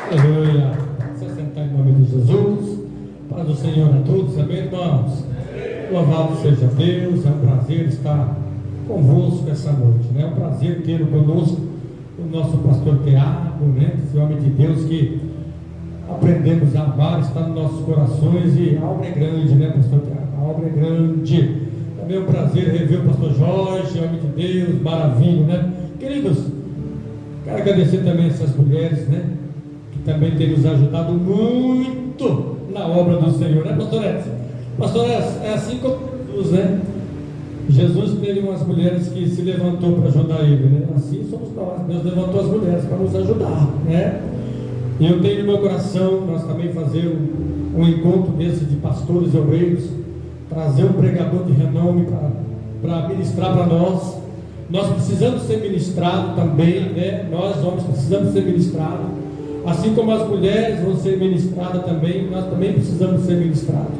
Aleluia. Se sentar em nome de Jesus. Paz do Senhor a todos, amém, irmãos? Louvado seja Deus, é um prazer estar convosco essa noite, né? É um prazer ter conosco o nosso pastor Tiago, né? Esse homem de Deus que aprendemos a amar, está nos nossos corações, e a obra é grande, né, pastor Tiago? A obra é grande. Também é um prazer rever o pastor Jorge, homem de Deus, maravilha, né? Queridos, quero agradecer também essas mulheres, né? Também tem nos ajudado muito na obra do Senhor, né, pastor Edson? Pastor Edson, é assim como Jesus, né? Jesus teve umas mulheres que se levantou para ajudar ele, né? Assim somos nós. Deus levantou as mulheres para nos ajudar, né? E eu tenho no meu coração nós também fazer um encontro desse de pastores e obreiros, trazer um pregador de renome para ministrar para nós. Nós precisamos ser ministrados também, né? Nós homens precisamos ser ministrados. Assim como as mulheres vão ser ministradas também, nós também precisamos ser ministrados.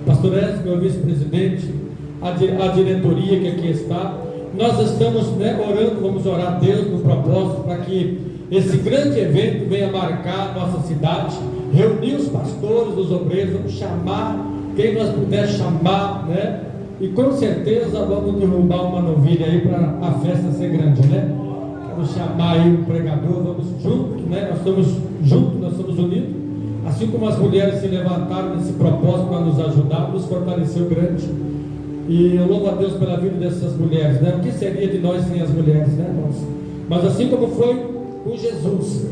Pastor Edson, meu vice-presidente, a diretoria que aqui está, nós estamos, né, orando, vamos orar a Deus no propósito para que esse grande evento venha marcar a nossa cidade, reunir os pastores, os obreiros, vamos chamar quem nós puder chamar, né? E com certeza vamos derrubar uma novilha aí para a festa ser grande, né? Vamos chamar aí um pregador, vamos juntos, né? Nós estamos juntos, nós estamos unidos, assim como as mulheres se levantaram nesse propósito para nos ajudar, nos fortaleceu grande. E eu louvo a Deus pela vida dessas mulheres, né? O que seria de nós sem as mulheres, né, irmãos? Mas assim como foi com Jesus,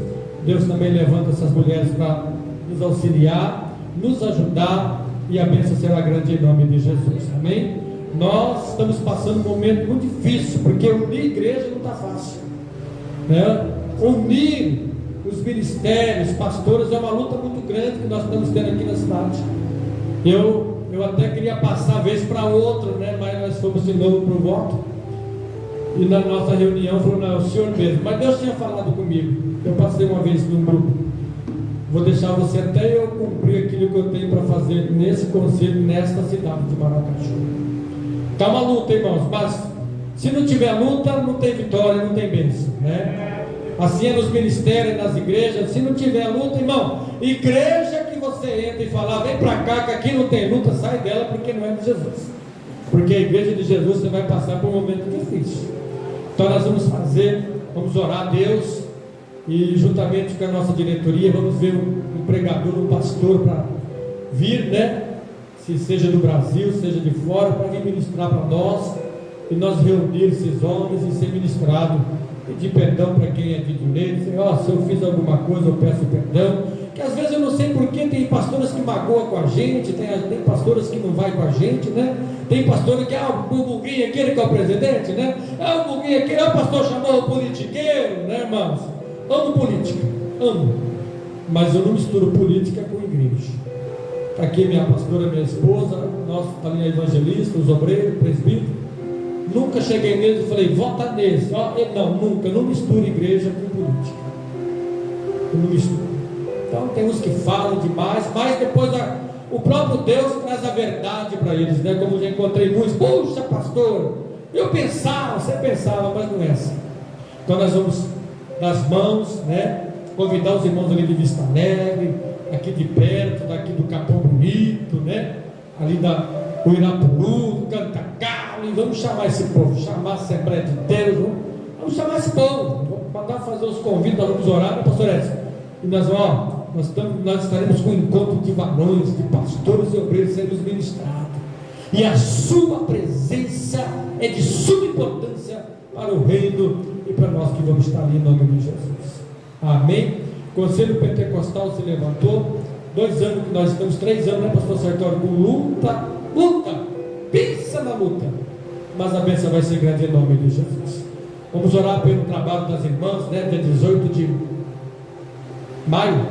Deus também levanta essas mulheres para nos auxiliar, nos ajudar, e a bênção será grande em nome de Jesus, amém? Nós estamos passando um momento muito difícil, porque unir a igreja não está fácil, né? Unir os ministérios, pastores, é uma luta muito grande que nós estamos tendo aqui na cidade. Eu até queria passar a vez para outra, né? Mas nós fomos de novo para o voto, e na nossa reunião falou, não, é o senhor mesmo, mas Deus tinha falado comigo. Eu passei uma vez num grupo, vou deixar você até eu cumprir aquilo que eu tenho para fazer nesse conselho, nesta cidade de Maracaju. Está uma luta, irmãos, mas se não tiver luta, não tem vitória, não tem bênção, né? Assim é nos ministérios, nas igrejas. Se não tiver luta, irmão, igreja que você entra e fala, vem para cá que aqui não tem luta, sai dela, porque não é de Jesus. Porque a igreja de Jesus você vai passar por um momento difícil. Então nós vamos orar a Deus, e juntamente com a nossa diretoria vamos ver um pregador, um pastor para vir, né? Se seja do Brasil, seja de fora, para vir ministrar para nós, e nós reunir esses homens e ser ministrado, pedir perdão para quem é de direito, Senhor, se eu fiz alguma coisa eu peço perdão, que às vezes eu não sei porque tem pastores que magoam com a gente, tem pastores que não vai com a gente, né? Tem pastores que, o buguinho aquele que é o presidente, né? O buguinho aquele, o pastor chamou o politiqueiro, né, irmãos? Amo política, amo, mas eu não misturo política com igreja. Está aqui minha pastora, minha esposa, nossa, está ali a evangelista, os obreiros, presbítero. Nunca cheguei neles e falei, vota nesse. Não, nunca, eu não misturo igreja com política. Eu não misturo. Então tem uns que falam demais, mas depois o próprio Deus traz a verdade para eles, né? Como eu já encontrei muitos, puxa pastor, eu pensava, você pensava, mas não é assim. Então nós vamos nas mãos, né? Convidar os irmãos ali de Vista Alegre, aqui de perto, daqui do Capão Bonito, né? Ali da Uirapuru, do Cantacalo, e vamos chamar esse povo, chamar a Assembleia de Deus, vamos chamar esse povo, vamos mandar fazer os convites, nós vamos orar, né, pastor Edson? E nós estaremos com um encontro de varões, de pastores e obreiros sendo ministrados, e a sua presença é de suma importância para o reino e para nós que vamos estar ali em nome de Jesus, amém? O Conselho Pentecostal se levantou, 2 anos que nós estamos, 3 anos, né, pastor Sartório, com luta, pensa na luta, mas a bênção vai ser grande em nome de Jesus. Vamos orar pelo trabalho das irmãs, né? Dia 18 de maio,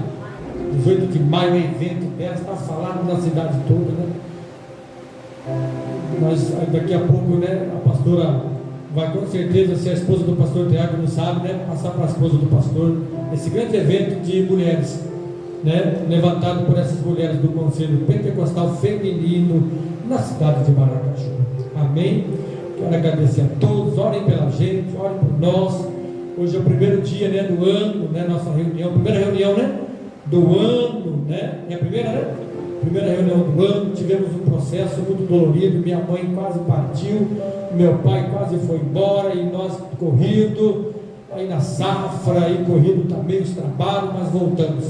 é evento dela, está falado na cidade toda, né? Mas daqui a pouco, né, a pastora vai, com certeza, se a esposa do pastor Tiago não sabe, né, passar para a esposa do pastor esse grande evento de mulheres, né, levantado por essas mulheres do Conselho Pentecostal Feminino na cidade de Maracaju, amém? Quero agradecer a todos, orem pela gente, orem por nós. Hoje é o primeiro dia, né, do ano, né, nossa reunião, primeira reunião, né, do ano, né? É a primeira, né? Primeira reunião do ano, tivemos um processo muito dolorido, minha mãe quase partiu, meu pai quase foi embora, e nós corrido, aí na safra, aí corrido também os trabalhos, mas voltamos,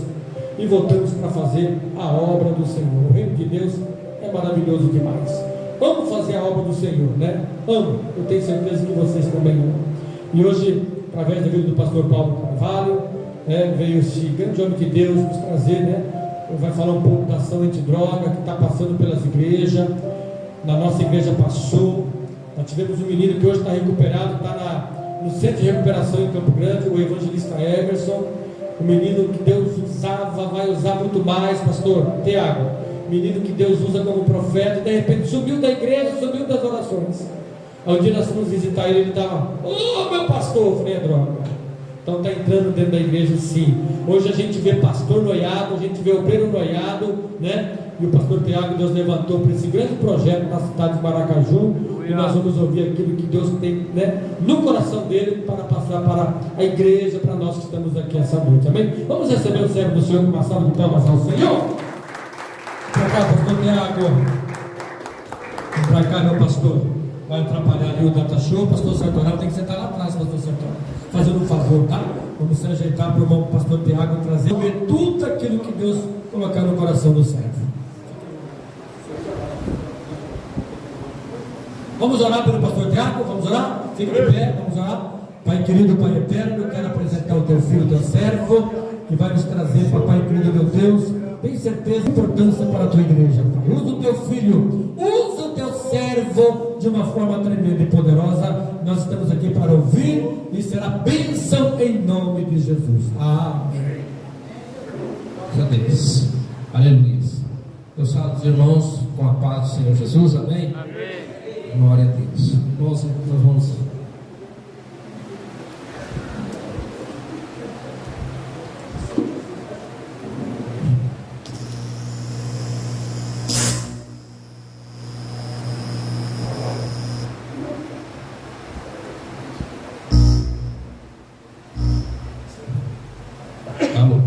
e voltamos para fazer a obra do Senhor. O reino de Deus é maravilhoso demais. Amo fazer a obra do Senhor, né? Amo, eu tenho certeza que vocês também amam. E hoje, através da vida do pastor Paulo Carvalho, veio esse grande homem de Deus nos trazer, né? Vai falar um pouco da ação antidroga que está passando pelas igrejas. Na nossa igreja passou. Nós tivemos um menino que hoje está recuperado, está no centro de recuperação em Campo Grande, o evangelista Emerson. O menino que Deus usava, vai usar muito mais, pastor Tiago. Menino que Deus usa como profeta, e de repente sumiu da igreja, sumiu das orações. Aí um dia nós fomos visitar ele, ele estava, meu pastor, eu falei, droga. Então está entrando dentro da igreja, sim. Hoje a gente vê pastor noiado, a gente vê obreiro noiado, né? E o pastor Tiago, Deus levantou para esse grande projeto na cidade de Maracaju. E nós vamos ouvir aquilo que Deus tem, né, no coração dele para passar para a igreja, para nós que estamos aqui essa noite, amém? Vamos receber o servo do Senhor com uma salva de palmas ao Senhor. Para cá, pastor Tiago. Vem para cá, meu pastor. Vai atrapalhar ali o data show. Pastor Sartoral tem que sentar lá atrás, pastor Sartoral, fazendo um favor, tá? Vamos se ajeitar para o irmão pastor Tiago trazer tudo aquilo que Deus colocar no coração do servo. Vamos orar pelo pastor Tiago? Vamos orar? Fique de pé, vamos orar. Pai querido, Pai eterno, eu quero apresentar o teu filho, o teu servo, que vai nos trazer, papai querido, meu Deus, tem certeza e importância para a tua igreja, Pai. Usa o teu filho, usa o teu servo de uma forma tremenda e poderosa. Nós estamos aqui para ouvir e será bênção em nome de Jesus. Amém. Deus. Aleluia. Eu saúdo os irmãos com a paz do Senhor Jesus. Amém. Amém. Glória a Deus. Nós vamos. Alô.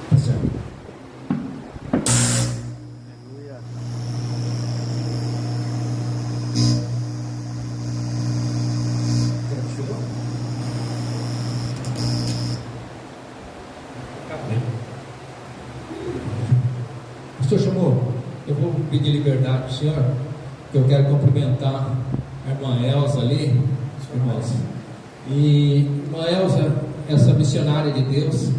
Tá certo. O senhor chamou? Eu vou pedir liberdade do senhor, que eu quero cumprimentar a irmã Elza ali, irmãos. E irmã Elza, essa missionária de Deus,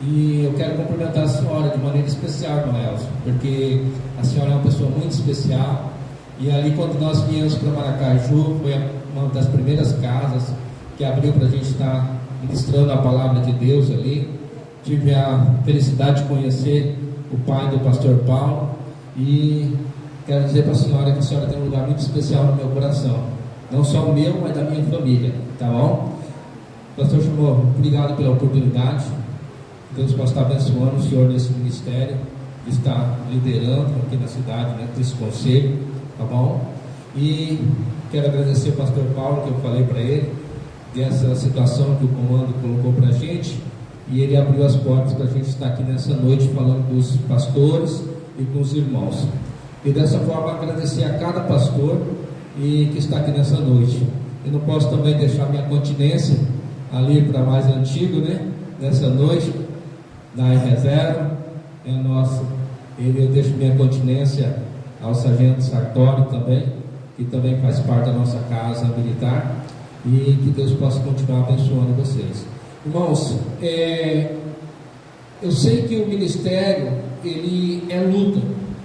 e eu quero cumprimentar a senhora de maneira especial, irmã Elza, porque a senhora é uma pessoa muito especial. E ali, quando nós viemos para Maracaju, foi uma das primeiras casas que abriu para a gente estar ministrando a palavra de Deus ali. Tive a felicidade de conhecer o pai do pastor Paulo, e quero dizer para a senhora que a senhora tem um lugar muito especial no meu coração, não só o meu, mas da minha família, tá bom? Pastor Chamou, obrigado pela oportunidade. Deus possa estar abençoando o senhor nesse ministério que está liderando aqui na cidade, né, desse conselho, tá bom? E quero agradecer ao pastor Paulo, que eu falei para ele dessa situação que o comando colocou para a gente, e ele abriu as portas para a gente estar aqui nessa noite falando com os pastores e com os irmãos. E dessa forma agradecer a cada pastor e que está aqui nessa noite. Eu não posso também deixar minha continência ali para mais antigo, né? Nessa noite, da reserva, é nosso. Eu deixo minha continência ao sargento Sartori também, que também faz parte da nossa casa militar, e que Deus possa continuar abençoando vocês. Irmãos, eu sei que o ministério, ele é luta,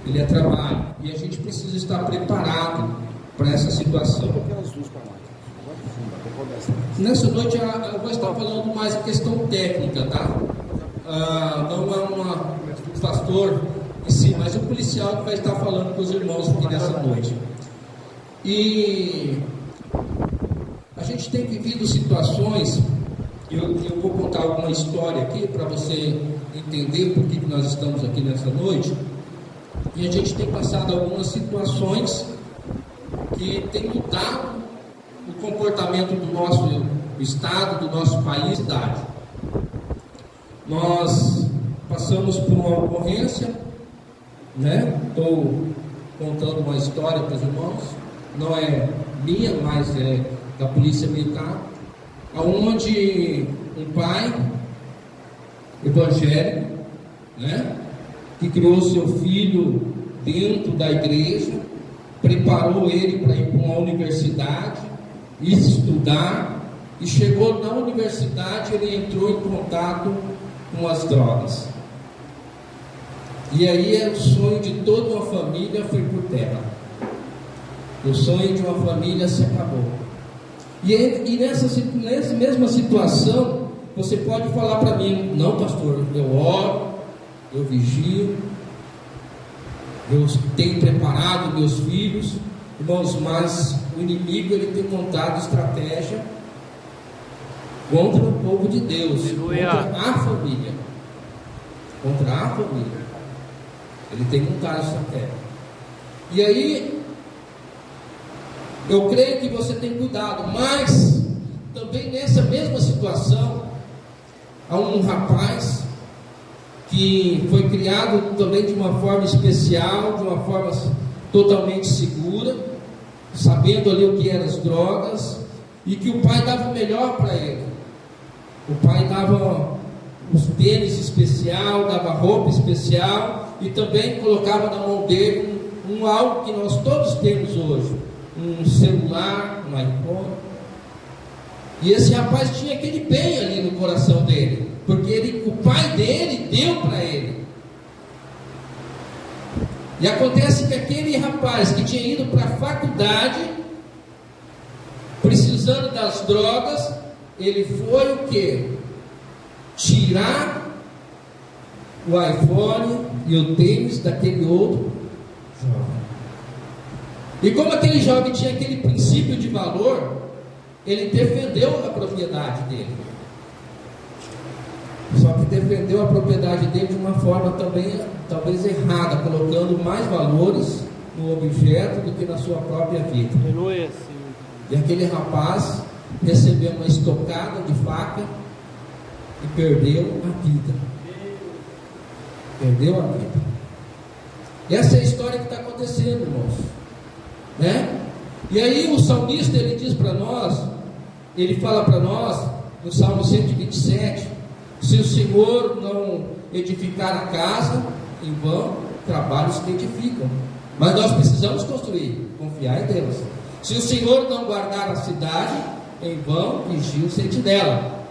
ele é trabalho, e a gente precisa estar preparado para essa situação. Nessa noite eu vou estar falando mais questão técnica, tá? Não é um pastor em si, mas um policial que vai estar falando com os irmãos aqui nessa noite. E a gente tem vivido situações. Eu vou contar alguma história aqui para você entender por que nós estamos aqui nessa noite. E a gente tem passado algumas situações que tem mudado o comportamento do nosso estado, do nosso país e cidade. nós passamos por uma ocorrência, né? Estou contando uma história para os irmãos, não é minha, mas é da Polícia Militar, onde um pai evangélico, né, que criou seu filho dentro da igreja, preparou ele para ir para uma universidade, estudar, e chegou na universidade, ele entrou em contato com as drogas. E aí o sonho de toda uma família foi por terra. O sonho de uma família se acabou. E nessa mesma situação, você pode falar para mim: não, pastor, eu oro, eu vigio, eu tenho preparado meus filhos, irmãos, mas o inimigo ele tem montado estratégia contra o povo de Deus, contra a família. Contra a família. Ele tem montado estratégia. E aí, eu creio que você tem cuidado, mas também nessa mesma situação, há um rapaz que foi criado também de uma forma especial, de uma forma totalmente segura, sabendo ali o que eram as drogas, e que o pai dava o melhor para ele. O pai dava os tênis especial, dava roupa especial, e também colocava na mão dele algo que nós todos temos hoje, um celular, um iPhone. E esse rapaz tinha aquele bem ali no coração dele, porque o pai dele deu para ele. E acontece que aquele rapaz que tinha ido para a faculdade, precisando das drogas, ele foi o quê? Tirar o iPhone e o tênis daquele outro jovem. E como aquele jovem tinha aquele princípio de valor, ele defendeu a propriedade dele. Só que defendeu a propriedade dele de uma forma também, talvez errada, colocando mais valores no objeto do que na sua própria vida. E aquele rapaz recebeu uma estocada de faca e perdeu a vida. Perdeu a vida. E essa é a história que está acontecendo, irmãos, né? E aí o salmista, ele diz para nós, ele fala para nós no Salmo 127: se o Senhor não edificar a casa, em vão trabalhos que edificam. Mas nós precisamos construir, confiar em Deus. Se o Senhor não guardar a cidade, em vão vigia o sentinela.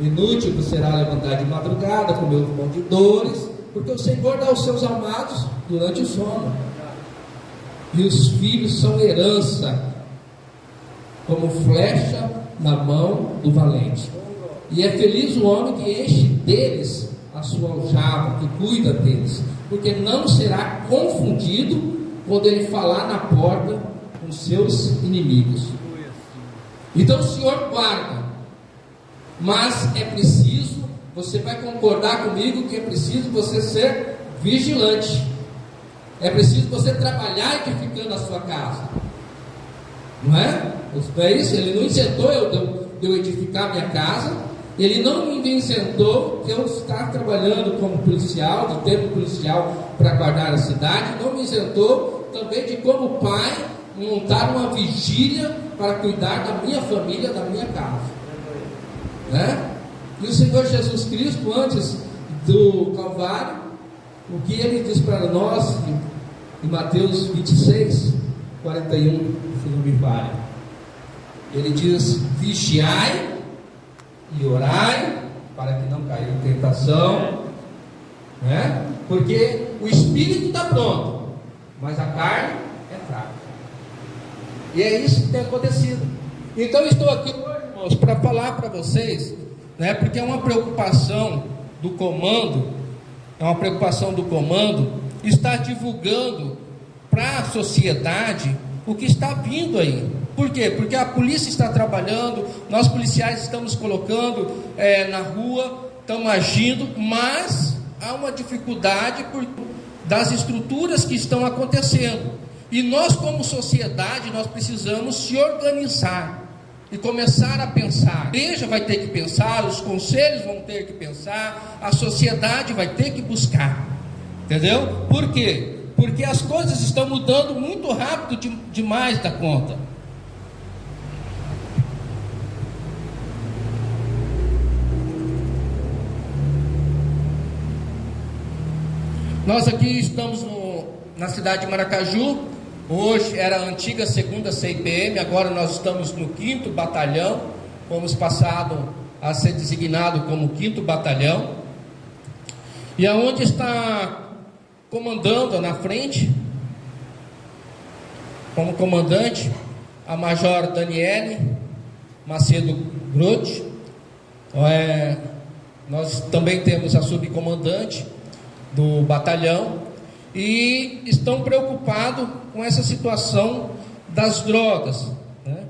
Inútil será levantar de madrugada, comer os pão de dores, porque o Senhor dá aos seus amados durante o sono. E os filhos são herança, como flecha na mão do valente. E é feliz o homem que enche deles a sua aljava, que cuida deles, porque não será confundido quando ele falar na porta com seus inimigos. Então o Senhor guarda, mas é preciso, você vai concordar comigo que é preciso você ser vigilante. É preciso você trabalhar edificando a sua casa, não é? É isso? Ele não isentou eu edificar minha casa. Ele não me isentou que eu estar trabalhando como policial, de tempo policial para guardar a cidade. Não me isentou também de, como pai, montar uma vigília para cuidar da minha família, da minha casa, né? E o Senhor Jesus Cristo, antes do Calvário, o que ele diz para nós em Mateus 26, 41, se não me falha, ele diz: vigiai e orai para que não caia em tentação, né? Porque o espírito está pronto, mas a carne é fraca. E é isso que tem acontecido. Então eu estou aqui hoje, irmãos, para falar para vocês, né? Porque é uma preocupação do comando, estar divulgando para a sociedade o que está vindo aí. Por quê? Porque a polícia está trabalhando, nós policiais estamos colocando na rua, estamos agindo, mas há uma dificuldade das estruturas que estão acontecendo. E nós, como sociedade, nós precisamos se organizar. e começar a pensar. A igreja vai ter que pensar, os conselhos vão ter que pensar, a sociedade vai ter que buscar. Entendeu? Por quê? Porque as coisas estão mudando muito rápido demais da conta. Nós aqui estamos na cidade de Maracaju. Hoje era a antiga 2ª CIPM, agora nós estamos no 5º Batalhão. Fomos passado a ser designado como 5º Batalhão. E aonde está comandando na frente, como comandante, a Major Daniele Macedo Grotti. Nós também temos a subcomandante do batalhão, e estão preocupados com essa situação das drogas, né?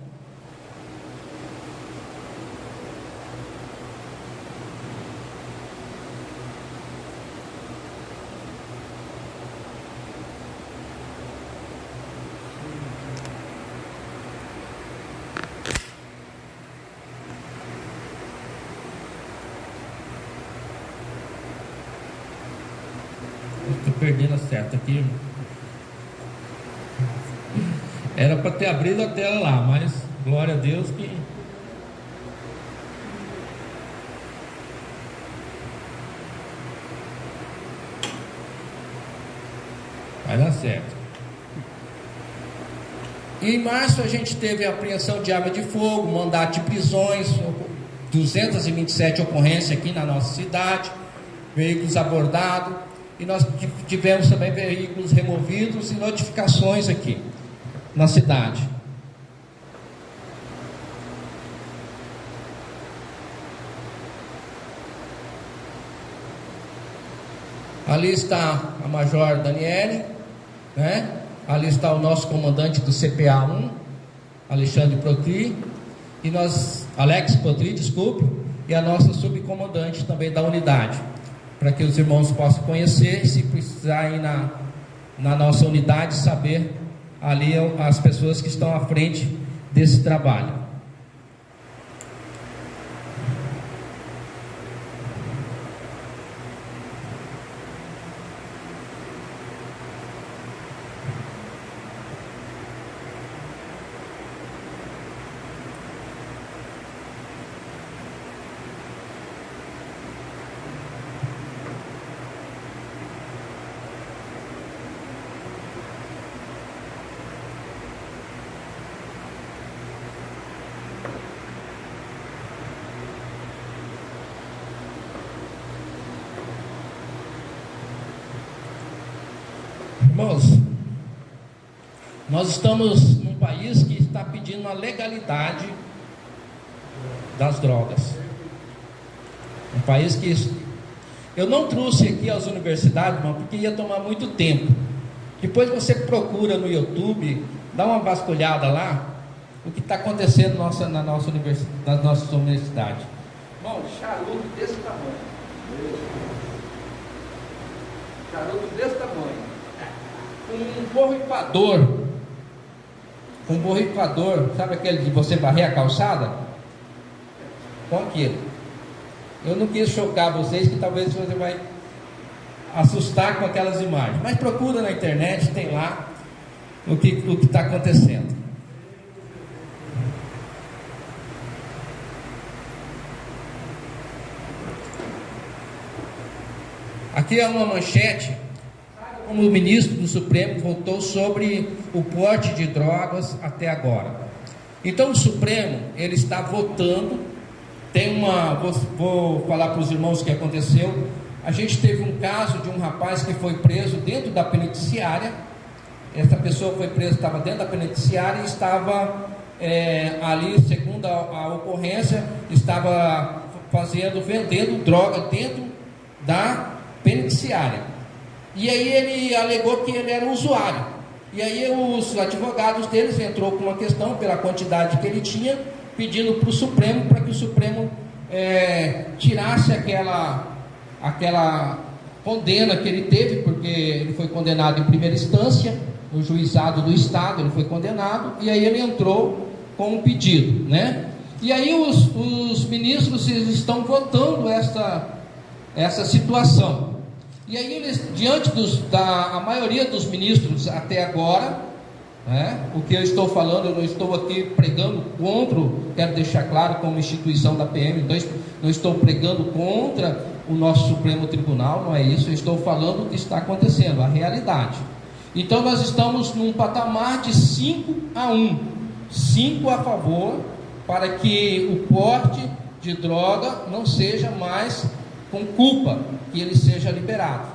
Estou perdendo a seta aqui. Era para ter abrido a tela lá, mas glória a Deus que vai dar certo. Em março a gente teve a apreensão de arma de fogo, mandato de prisões, 227 ocorrências aqui na nossa cidade, veículos abordados. E nós tivemos também veículos removidos e notificações aqui na cidade. Ali está a Major Daniele, né? Ali está o nosso comandante do CPA-1, Alexandre Protri, e Alex Protri, desculpe, e a nossa subcomandante também da unidade, para que os irmãos possam conhecer, se precisar ir na nossa unidade, saber ali as pessoas que estão à frente desse trabalho. Irmãos, nós estamos num país que está pedindo a legalidade das drogas. Um país que... Eu não trouxe aqui as universidades, irmão, porque ia tomar muito tempo. Depois você procura no YouTube, dá uma vasculhada lá, o que está acontecendo nas nossas universidades. Irmão, charuto desse tamanho. Charuto desse tamanho. Um borrifador, sabe aquele de você varrer a calçada? Com aquilo. Eu não quis chocar vocês, que talvez você vai assustar com aquelas imagens, mas procura na internet, tem lá o que está acontecendo. Aqui é uma manchete, como o ministro do Supremo votou sobre o porte de drogas até agora. Então o Supremo, ele está votando. Vou falar para os irmãos o que aconteceu. A gente teve um caso de um rapaz que foi preso dentro da penitenciária. Essa pessoa foi presa, estava dentro da penitenciária e estava ali, segundo a ocorrência, estava vendendo droga dentro da penitenciária. E aí ele alegou que ele era um usuário. E aí os advogados deles entrou com uma questão pela quantidade que ele tinha, pedindo para o Supremo, para que o Supremo tirasse aquela condena que ele teve, porque ele foi condenado em primeira instância, no juizado do Estado, ele foi condenado, e aí ele entrou com o pedido, né? E aí os ministros eles estão votando essa situação. E aí eles, diante a maioria dos ministros até agora, né, o que eu estou falando, eu não estou aqui pregando contra, quero deixar claro, como instituição da PM, então não estou pregando contra o nosso Supremo Tribunal, não é isso, eu estou falando o que está acontecendo, a realidade. Então nós estamos num patamar de 5-1, 5 a favor, para que o porte de droga não seja mais com culpa, que ele seja liberado.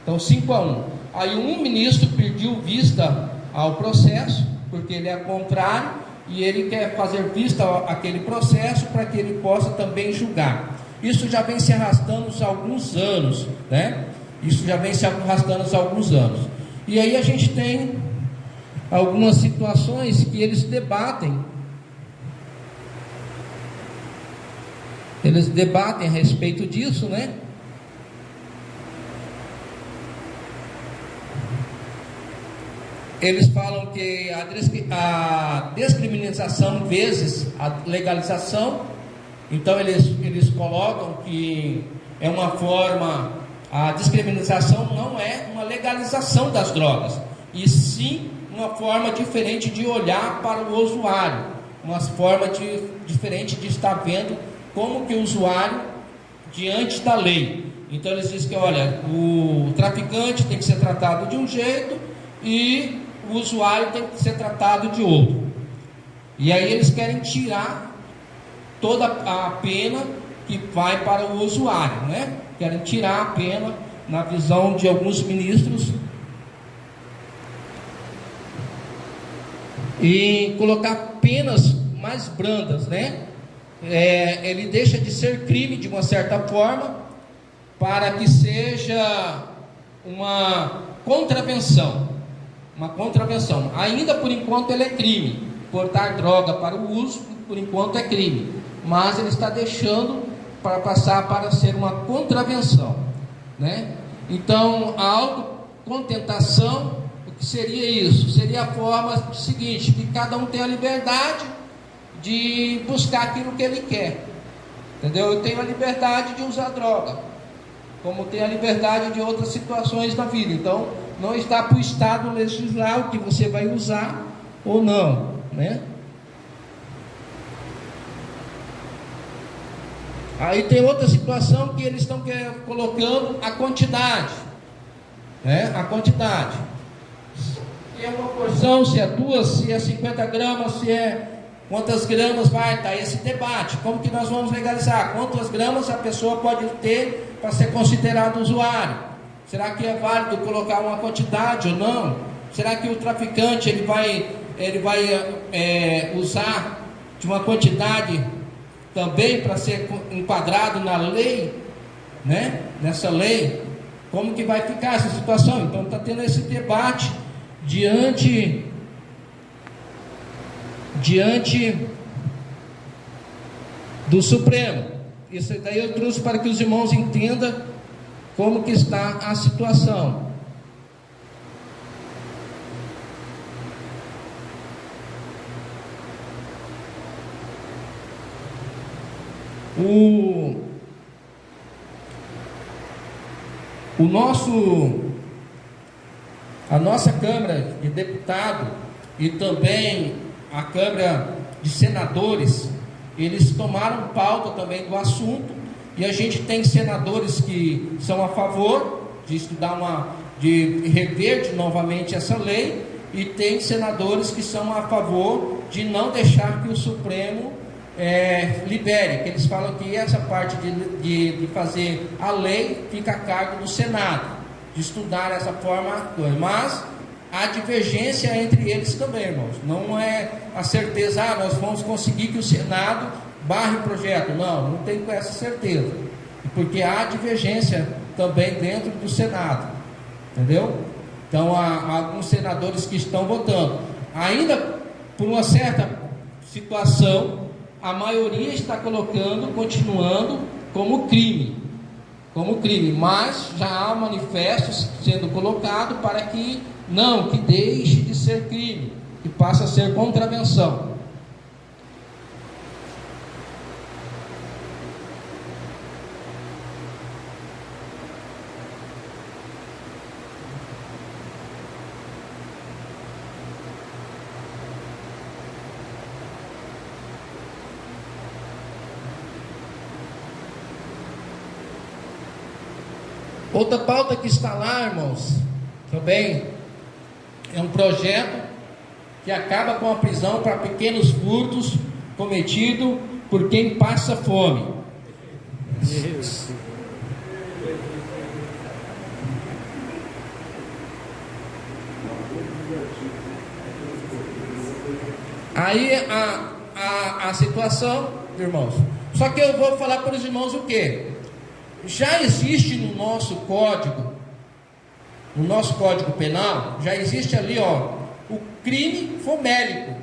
Então 5-1. Aí um ministro pediu vista ao processo, porque ele é contrário, e ele quer fazer vista àquele processo, para que ele possa também julgar. Isso já vem se arrastando há alguns anos, né? Isso já vem se arrastando há alguns anos. E aí a gente tem algumas situações que eles debatem. Eles debatem a respeito disso, né? Eles falam que a descriminalização vezes a legalização. Então eles colocam que é uma forma, a descriminalização não é uma legalização das drogas, e sim uma forma diferente de olhar para o usuário, uma forma diferente de estar vendo como que o usuário diante da lei. Então eles dizem que, olha, o traficante tem que ser tratado de um jeito e o usuário tem que ser tratado de outro. E aí eles querem tirar toda a pena que vai para o usuário, né? Querem tirar a pena, na visão de alguns ministros, e colocar penas mais brandas, né? Ele deixa de ser crime de uma certa forma, para que seja uma contravenção. Uma contravenção. Ainda por enquanto ele é crime. Portar droga para o uso, por enquanto é crime. Mas ele está deixando para passar para ser uma contravenção, né? Então, a autocontentação, o que seria isso? Seria a forma seguinte, que cada um tem a liberdade de buscar aquilo que ele quer, entendeu? Eu tenho a liberdade de usar droga, como tenho a liberdade de outras situações na vida. Então, não está para o Estado legislar o que você vai usar ou não, né? Aí tem outra situação que eles estão colocando a quantidade, né? A quantidade. Se é uma porção, se é 2, se é 50 gramas, se é quantas gramas vai estar esse debate. Como que nós vamos legalizar? Quantas gramas a pessoa pode ter para ser considerado usuário? Será que é válido colocar uma quantidade ou não? Será que o traficante ele vai usar de uma quantidade também para ser enquadrado na lei, né? Nessa lei, como que vai ficar essa situação? Então está tendo esse debate diante do Supremo. Isso daí eu trouxe para que os irmãos entendam como que está a situação. A nossa Câmara de Deputados e também a Câmara de Senadores, eles tomaram pauta também do assunto, e a gente tem senadores que são a favor de estudar de rever novamente essa lei, e tem senadores que são a favor de não deixar que o Supremo libere, que eles falam que essa parte de fazer a lei fica a cargo do Senado, de estudar essa forma, mas há divergência entre eles também, irmãos. Não é a certeza, nós vamos conseguir que o Senado barre o projeto. Não tem com essa certeza, porque há divergência também dentro do Senado, entendeu? Então há alguns senadores que estão votando, ainda por uma certa situação, a maioria está continuando como crime, mas já há manifestos sendo colocados para que deixe de ser crime, que passe a ser contravenção. Outra pauta que está lá, irmãos, também é um projeto que acaba com a prisão para pequenos furtos cometidos por quem passa fome. Aí a situação, irmãos, só que eu vou falar para os irmãos o que? Já existe no nosso código penal, já existe ali, o crime fomélico.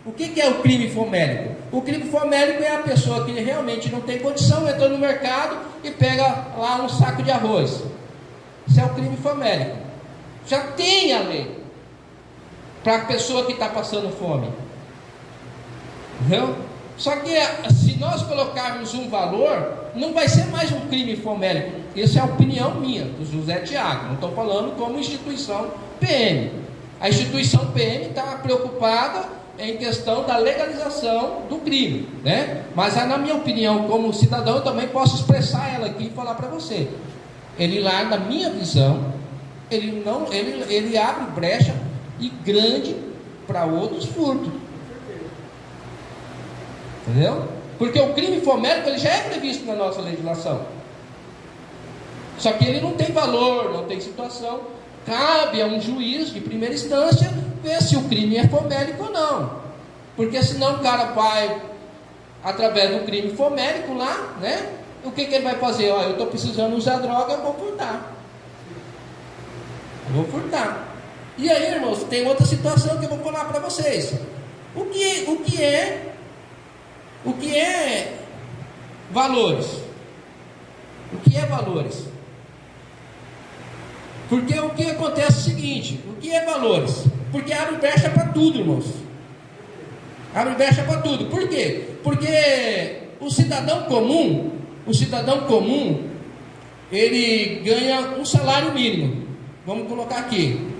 O que é o crime fomélico? O crime fomélico é a pessoa que realmente não tem condição, entrou no mercado e pega lá um saco de arroz. Isso é o crime fomélico. Já tem a lei para a pessoa que está passando fome. Entendeu? Só que se nós colocarmos um valor, não vai ser mais um crime fomélico. Essa é a opinião minha, do José Tiago. Não estou falando como instituição PM. A instituição PM está preocupada em questão da legalização do crime, né? Mas na minha opinião, como cidadão, eu também posso expressar ela aqui e falar para você. Ele lá, na minha visão, ele abre brecha e grande para outros furtos. Entendeu? Porque o crime fomélico ele já é previsto na nossa legislação. Só que ele não tem valor, não tem situação. Cabe a um juiz de primeira instância ver se o crime é fomélico ou não. Porque senão o cara vai, através do crime fomélico lá, né? O que ele vai fazer? Eu estou precisando usar droga, eu vou furtar. E aí, irmãos, tem outra situação que eu vou falar para vocês. O que é valores? O que é valores? Porque o que acontece é o seguinte: o que é valores? Porque abre brecha para tudo, irmãos. Abre brecha para tudo. Por quê? Porque o cidadão comum, ele ganha um salário mínimo. Vamos colocar aqui.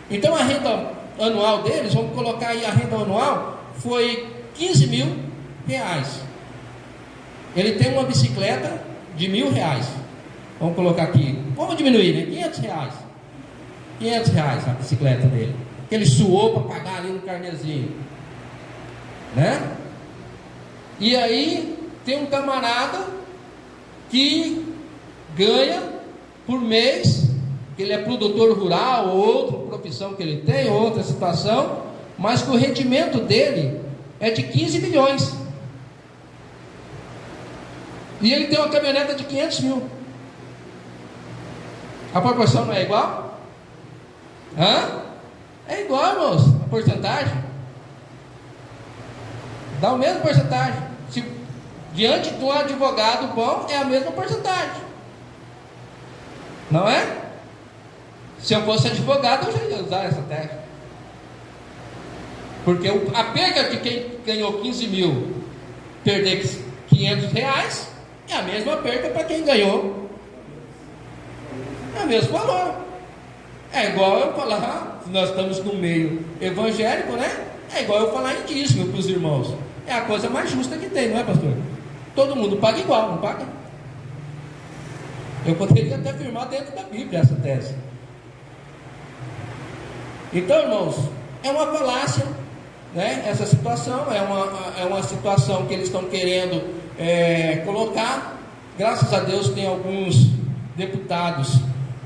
Então a renda anual deles, vamos colocar aí a renda anual, foi 15 mil reais. Ele tem uma bicicleta de R$1.000. Vamos colocar aqui. Vamos diminuir, né? R$500. R$500 a bicicleta dele. Que ele suou para pagar ali no carnezinho, né? E aí tem um camarada que ganha por mês, que ele é produtor rural, ou outra profissão que ele tem, ou outra situação, mas que o rendimento dele é de 15 milhões. E ele tem uma caminhonete de 500 mil. A proporção não é igual? É igual, irmãos, a porcentagem. Dá a mesma porcentagem. Se diante de um advogado bom, é a mesma porcentagem. Não é? Se eu fosse advogado, eu já ia usar essa técnica. Porque a perda de quem ganhou 15 mil perder R$500 é a mesma perda para quem ganhou. É o mesmo valor. É igual eu falar, nós estamos no meio evangélico, né? É igual eu falar em dízimo para os irmãos. É a coisa mais justa que tem, não é, pastor? Todo mundo paga igual, não paga? Eu poderia até afirmar dentro da Bíblia essa tese. Então, irmãos, é uma falácia, né? Essa situação é uma situação que eles estão querendo colocar. Graças a Deus tem alguns deputados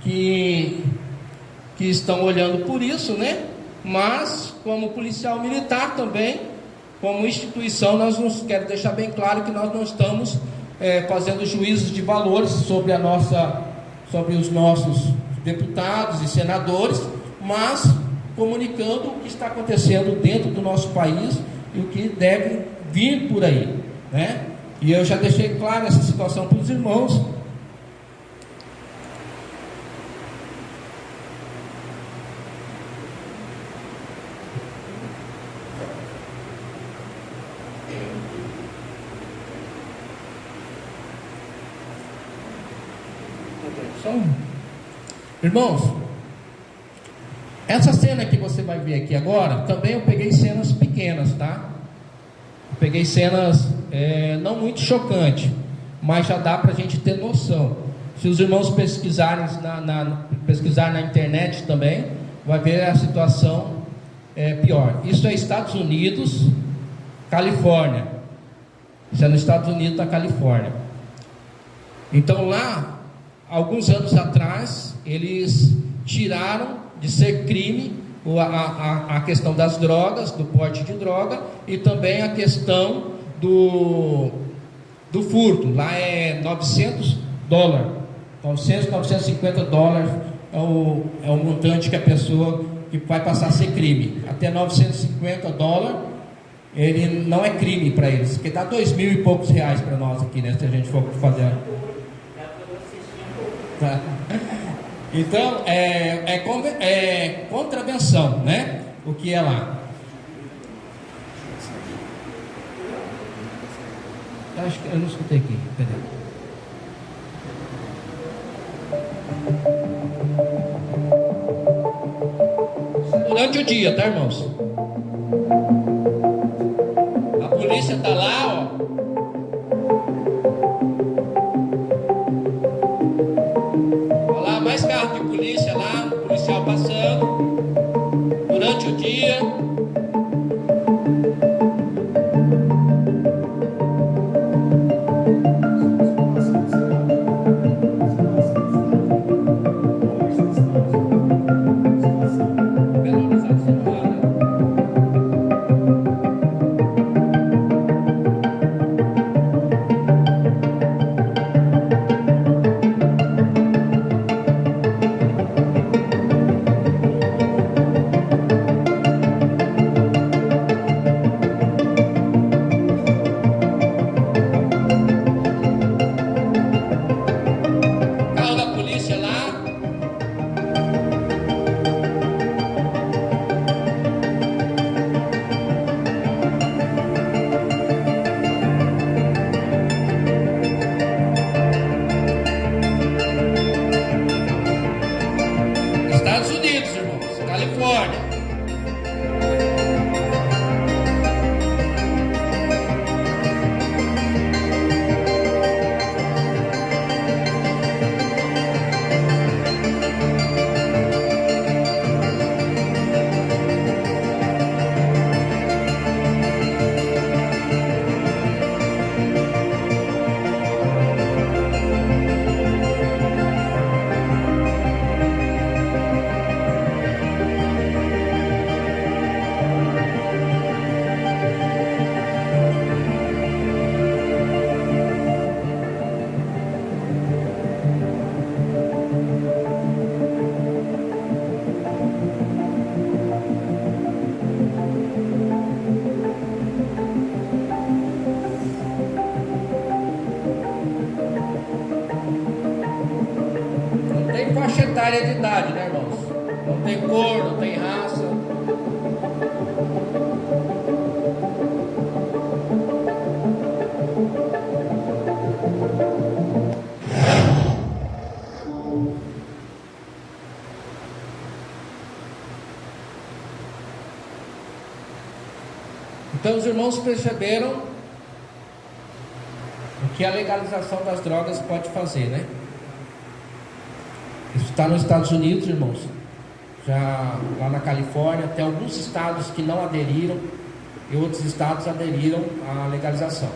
que estão olhando por isso, né? Mas como policial militar também, como instituição, nós nos queremos deixar bem claro que nós não estamos fazendo juízos de valores sobre os nossos deputados e senadores, mas comunicando o que está acontecendo dentro do nosso país e o que deve vir por aí, né? E eu já deixei claro essa situação para os irmãos. Irmãos, essa cena que você vai ver aqui agora, também eu peguei cenas pequenas, tá? Eu peguei cenas não muito chocantes, mas já dá para a gente ter noção. Se os irmãos pesquisarem pesquisar na internet também, vai ver a situação pior. Isso é Estados Unidos, Califórnia. Isso é nos Estados Unidos, da Califórnia. Então lá, alguns anos atrás, eles tiraram de ser crime a questão das drogas, do porte de droga, e também a questão do furto. Lá é $900, $950 é o montante que a pessoa que vai passar a ser crime. Até $950 ele não é crime para eles, porque dá $2.000 e poucos para nós aqui, né? Se a gente for fazer. Tá. Então é contravenção, né? O que é lá? Acho que eu não escutei aqui. Cadê? Durante o dia, tá, irmãos? A polícia tá lá, ó. Olha lá, mais carro de polícia lá, policial passando. Durante o dia. De idade, né, irmãos? Não tem cor, não tem raça. Então os irmãos perceberam o que a legalização das drogas pode fazer, né? Isso está nos Estados Unidos, irmãos, já lá na Califórnia, tem alguns estados que não aderiram e outros estados aderiram à legalização.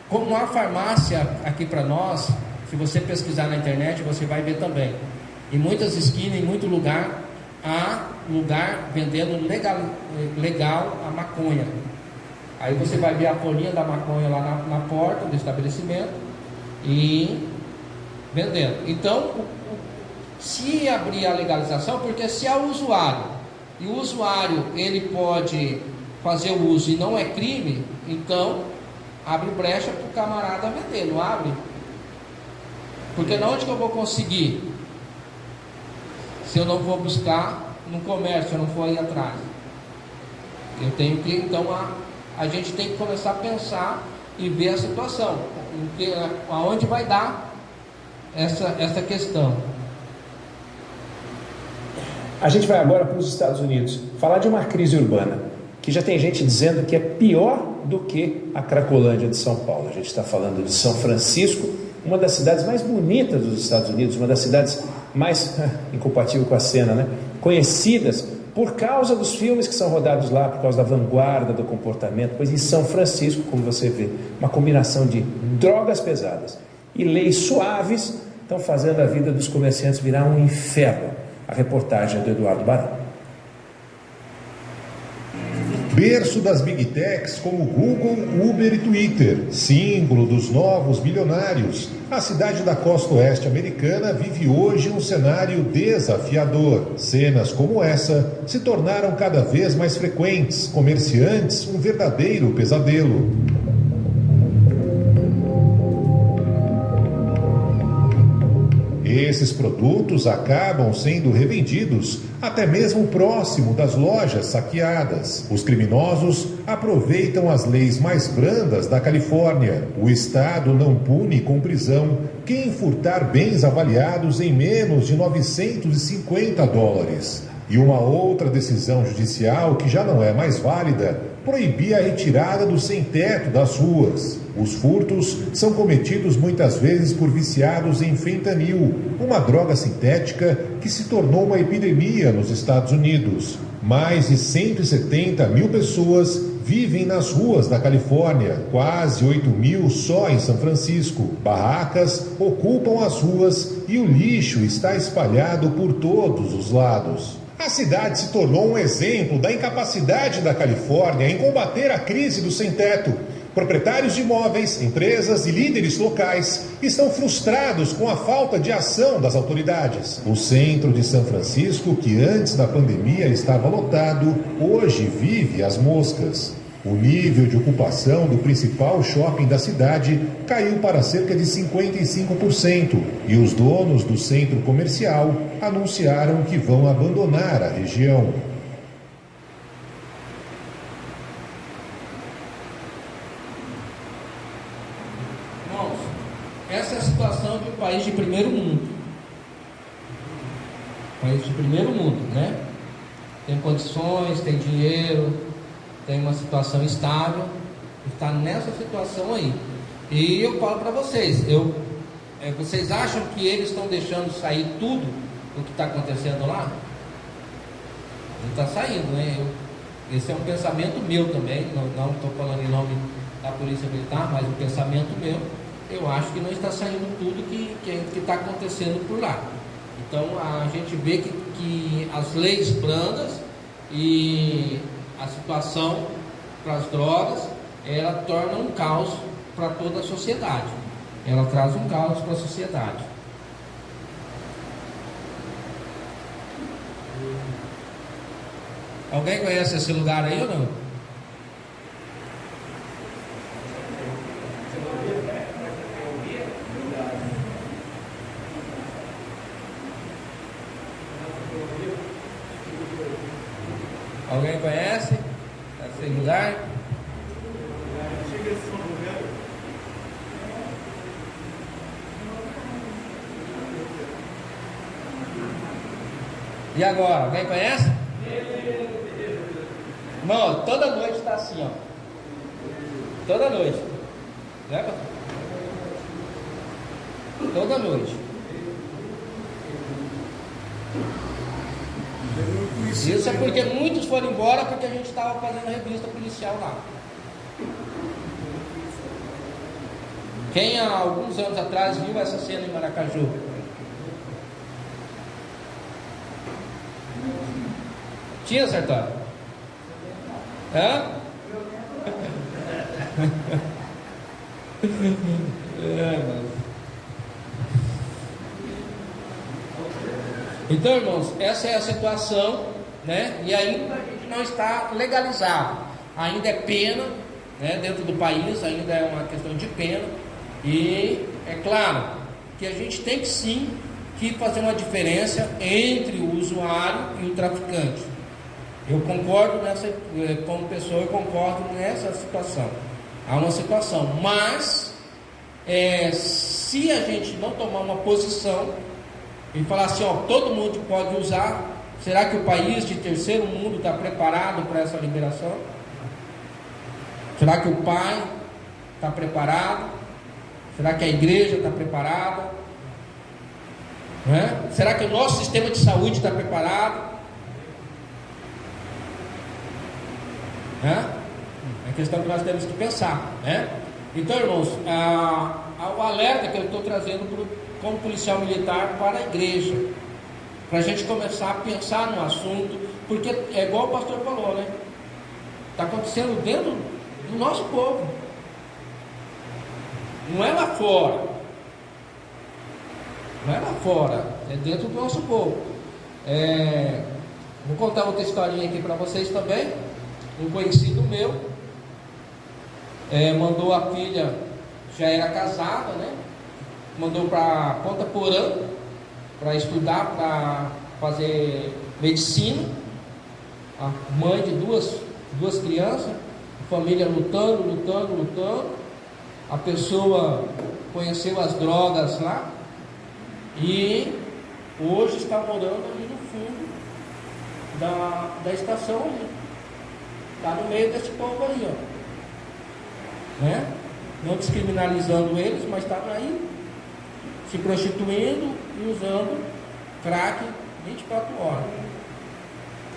Como há farmácia aqui para nós, se você pesquisar na internet, você vai ver também. Em muitas esquinas, em muito lugar, há lugar vendendo legal a maconha. Aí você vai ver a folhinha da maconha lá na porta do estabelecimento e vendendo. Então, se abrir a legalização, porque se é o usuário, e o usuário ele pode fazer o uso e não é crime, então abre brecha para o camarada vender, não abre? Porque na onde que eu vou conseguir? Se eu não vou buscar no comércio, eu não for ir atrás. Eu tenho que, então, a gente tem que começar a pensar e ver a situação, aonde vai dar essa questão. A gente vai agora para os Estados Unidos falar de uma crise urbana que já tem gente dizendo que é pior do que a Cracolândia de São Paulo. A gente está falando de São Francisco uma das cidades mais bonitas dos Estados Unidos, uma das cidades mais, incompatível com a cena, né? Conhecidas por causa dos filmes que são rodados lá, por causa da vanguarda do comportamento. Pois em São Francisco, como você vê, uma combinação de drogas pesadas e leis suaves estão fazendo a vida dos comerciantes virar um inferno. A reportagem é do Eduardo Barão. Berço das Big Techs como Google, Uber e Twitter, símbolo dos novos bilionários, a cidade da costa oeste americana vive hoje um cenário desafiador. Cenas como essa se tornaram cada vez mais frequentes, comerciantes um verdadeiro pesadelo. Esses produtos acabam sendo revendidos até mesmo próximo das lojas saqueadas. Os criminosos aproveitam as leis mais brandas da Califórnia. O estado não pune com prisão quem furtar bens avaliados em menos de $950. E uma outra decisão judicial que já não é mais válida proibia a retirada do sem-teto das ruas. Os furtos são cometidos muitas vezes por viciados em fentanil, uma droga sintética que se tornou uma epidemia nos Estados Unidos. Mais de 170 mil pessoas vivem nas ruas da Califórnia, quase 8 mil só em São Francisco. Barracas ocupam as ruas e o lixo está espalhado por todos os lados. A cidade se tornou um exemplo da incapacidade da Califórnia em combater a crise do sem-teto. Proprietários de imóveis, empresas e líderes locais estão frustrados com a falta de ação das autoridades. O centro de São Francisco, que antes da pandemia estava lotado, hoje vive às moscas. O nível de ocupação do principal shopping da cidade caiu para cerca de 55% e os donos do centro comercial anunciaram que vão abandonar a região. Irmãos, essa é a situação de um país de primeiro mundo. País de primeiro mundo, né? Tem condições, tem dinheiro, tem uma situação estável, está nessa situação aí. E eu falo para vocês, vocês acham que eles estão deixando sair tudo o que está acontecendo lá? Não está saindo, né? Esse é um pensamento meu também, não estou falando em nome da Polícia Militar, mas um pensamento meu. Eu acho que não está saindo tudo que está acontecendo por lá. Então a gente vê que as leis brandas e a situação para as drogas, ela torna um caos para toda a sociedade. Ela traz um caos para a sociedade. Alguém conhece esse lugar aí ou não? Alguém conhece esse lugar? E agora, alguém conhece? Irmão, toda noite está assim, ó. Toda noite. Né, pastor? Toda noite. Isso é porque muitos foram embora porque a gente estava fazendo revista policial lá. Quem há alguns anos atrás viu essa cena em Maracaju? Tinha, Sertão? Hã? Então, irmãos, essa é a situação, né? E ainda a gente não está legalizado. Ainda é pena, né? Dentro do país, ainda é uma questão de pena. E é claro que a gente tem que sim que fazer uma diferença entre o usuário e o traficante. Eu concordo nessa, como pessoa, eu concordo nessa situação. Há uma situação, mas se a gente não tomar uma posição e falar assim, ó, todo mundo pode usar, será que o país de terceiro mundo está preparado para essa liberação? Será que o pai está preparado? Será que a igreja está preparada? Né? Será que o nosso sistema de saúde está preparado? Né? É questão que nós temos que pensar, né? Então, irmãos, o alerta que eu estou trazendo como policial militar para a igreja, para a gente começar a pensar no assunto, porque é igual o pastor falou, né? Está acontecendo dentro do nosso povo, não é lá fora, não é lá fora, é dentro do nosso povo. Vou contar outra historinha aqui para vocês também. Um conhecido meu mandou a filha, já era casada, né? Mandou para Ponta Porã para estudar, para fazer medicina. A mãe de duas crianças, a família lutando. A pessoa conheceu as drogas lá e hoje está morando ali no fundo da estação ali. Está no meio desse povo aí, ó. Né? Não descriminalizando eles, mas está aí se prostituindo e usando crack 24 horas.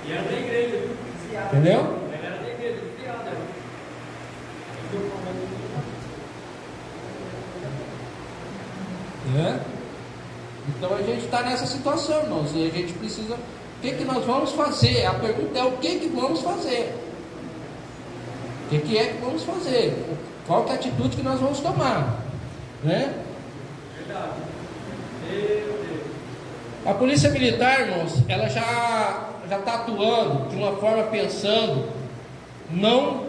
E era da igreja, viu? Entendeu? Era da igreja, desviada. Então a gente está nessa situação, irmãos, e a gente precisa. O que nós vamos fazer? A pergunta é: o que vamos fazer? O que é que vamos fazer? Qual que é a atitude que nós vamos tomar? Né? Verdade. Meu Deus. A polícia militar, irmãos, ela já está atuando de uma forma pensando não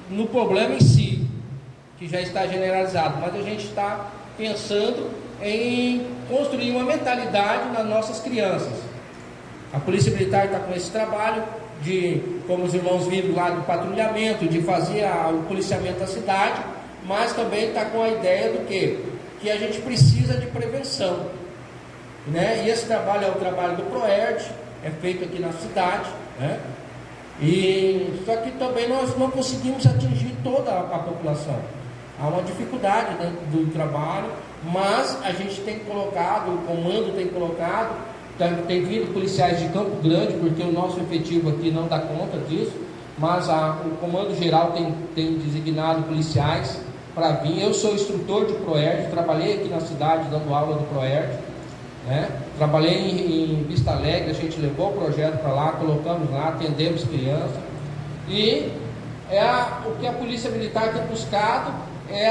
no problema em si, que já está generalizado, mas a gente está pensando em construir uma mentalidade nas nossas crianças. A polícia militar está com esse trabalho de, como os irmãos viram lá, do patrulhamento, de fazer o policiamento da cidade, mas também está com a ideia do quê? Que a gente precisa de prevenção, né? E esse trabalho é o trabalho do PROERD, é feito aqui na cidade, né? E só que também nós não conseguimos atingir toda a população. Há uma dificuldade dentro do trabalho, mas a gente tem colocado, o comando tem colocado, tem vindo policiais de Campo Grande, porque o nosso efetivo aqui não dá conta disso, mas o comando geral tem designado policiais para vir. Eu sou instrutor de PROERD, trabalhei aqui na cidade dando aula do PROERD, né? Trabalhei em Vista Alegre, a gente levou o projeto para lá, colocamos lá, atendemos crianças, e o que a polícia militar tem buscado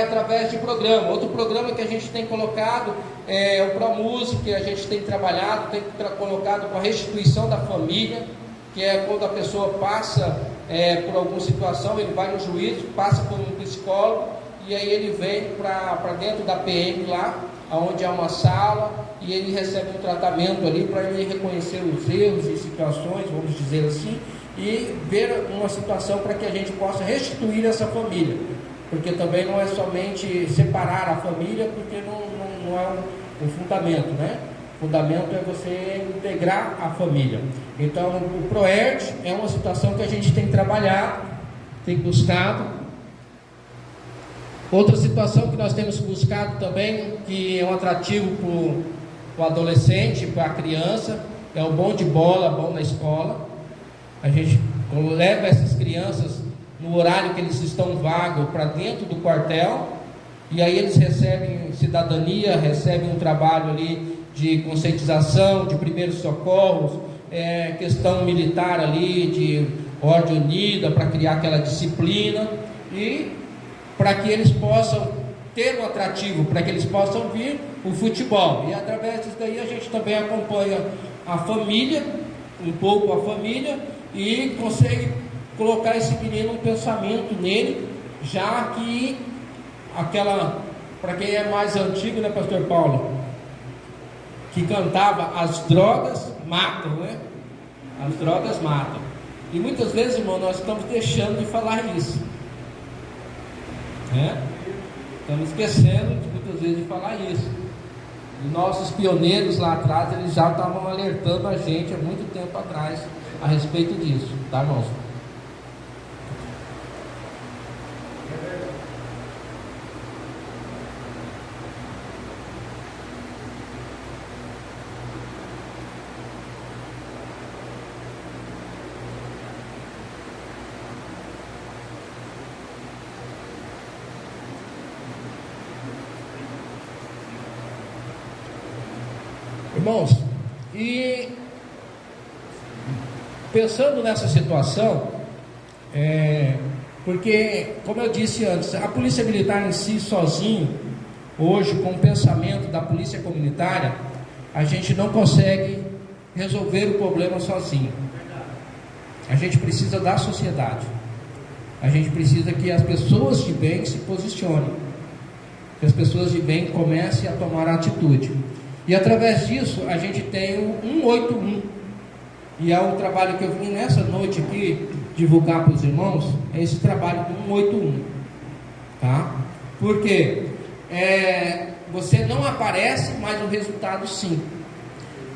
através de programa. Outro programa que a gente tem colocado é o ProMúsica, que a gente tem trabalhado, tem colocado com a restituição da família, que é quando a pessoa passa por alguma situação, ele vai no juízo, passa por um psicólogo, e aí ele vem para dentro da PM lá, onde há uma sala, e ele recebe um tratamento ali para ele reconhecer os erros e situações, vamos dizer assim, e ver uma situação para que a gente possa restituir essa família, porque também não é somente separar a família, porque não é um fundamento, né? O fundamento é você integrar a família. Então o PROERD é uma situação que a gente tem trabalhado, tem buscado. Outra situação que nós temos buscado também, que é um atrativo para o adolescente, para a criança, é o bom de bola, bom na escola. A gente leva essas crianças no horário que eles estão vagos para dentro do quartel, e aí eles recebem cidadania, recebem um trabalho ali de conscientização, de primeiros socorros, questão militar ali, de ordem unida, para criar aquela disciplina, e para que eles possam ter um atrativo, para que eles possam vir o futebol. E através disso daí a gente também acompanha a família, um pouco a família, e consegue colocar esse menino um pensamento nele, já que para quem é mais antigo, né, pastor Paulo, que cantava: as drogas matam, né? As drogas matam. E muitas vezes, irmão, nós estamos deixando de falar isso, né? Estamos esquecendo muitas vezes de falar isso. E nossos pioneiros lá atrás, eles já estavam alertando a gente há muito tempo atrás a respeito disso, tá, irmãos? Irmãos, e pensando nessa situação, porque, como eu disse antes, a polícia militar em si, sozinho, hoje, com o pensamento da polícia comunitária, a gente não consegue resolver o problema sozinho. A gente precisa da sociedade. A gente precisa que as pessoas de bem se posicionem, que as pessoas de bem comecem a tomar atitude. E através disso, a gente tem o 181. E é o trabalho que eu vim nessa noite aqui divulgar para os irmãos, é esse trabalho do 181. Tá? Porque você não aparece, mas o resultado sim.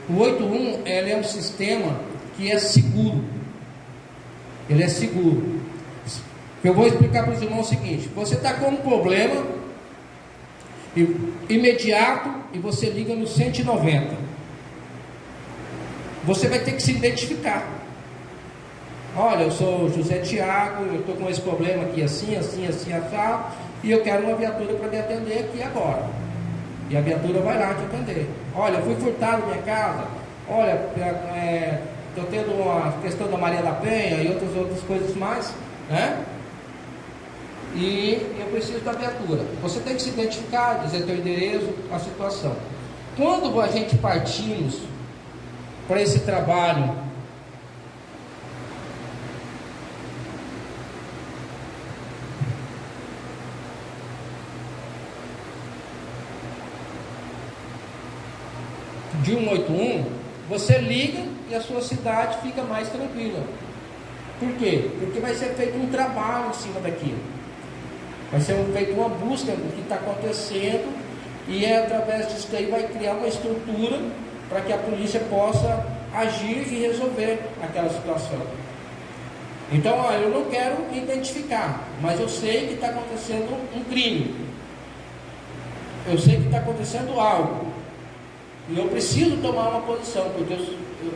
O 81, ele é um sistema que é seguro. Ele é seguro. Eu vou explicar para os irmãos o seguinte: você está com um problema imediato e você liga no 190. Você vai ter que se identificar. Olha, eu sou José Tiago, eu estou com esse problema aqui assim, assim, assim, assado, e eu quero uma viatura para me atender aqui agora. E a viatura vai lá te atender. Olha, eu fui furtado minha casa. Olha, estou tendo uma questão da Maria da Penha e outras coisas mais, né? E eu preciso da viatura. Você tem que se identificar, dizer teu endereço, a situação. Quando a gente partimos para esse trabalho de 181, você liga e a sua cidade fica mais tranquila. Por quê? Porque vai ser feito um trabalho em cima daquilo. Vai ser feita uma busca do que está acontecendo, e através disso daí vai criar uma estrutura para que a polícia possa agir e resolver aquela situação. Então, eu não quero identificar, mas eu sei que está acontecendo um crime. Eu sei que está acontecendo algo. E eu preciso tomar uma posição, porque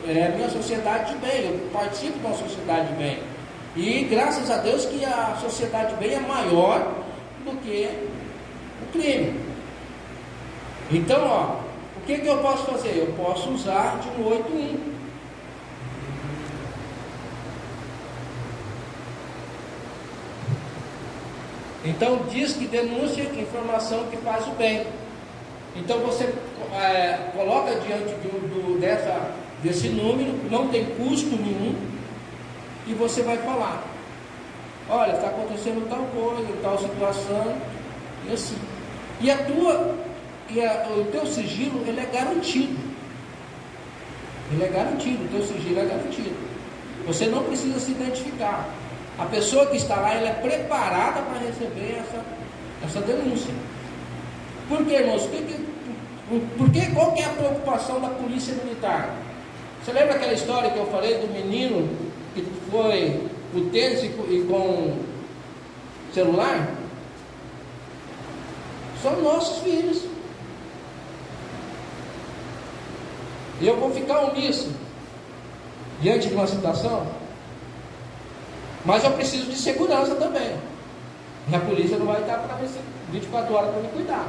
é a minha sociedade de bem, eu participo de uma sociedade de bem. E graças a Deus que a sociedade de bem é maior do que o crime. Então, o que eu posso fazer? Eu posso usar de 181. Então diz que denúncia informação que faz o bem. Então você coloca diante desse número, não tem custo nenhum, e você vai falar: olha, está acontecendo tal coisa, tal situação, e assim. E o teu sigilo, ele é garantido. Ele é garantido, o teu sigilo é garantido. Você não precisa se identificar. A pessoa que está lá, ela é preparada para receber essa denúncia. Por quê, irmãos? Qual que é a preocupação da polícia militar? Você lembra aquela história que eu falei do menino que foi o tênis e com celular? São nossos filhos. E eu vou ficar omisso diante de uma situação? Mas eu preciso de segurança também. E a polícia não vai estar para 24 horas para me cuidar.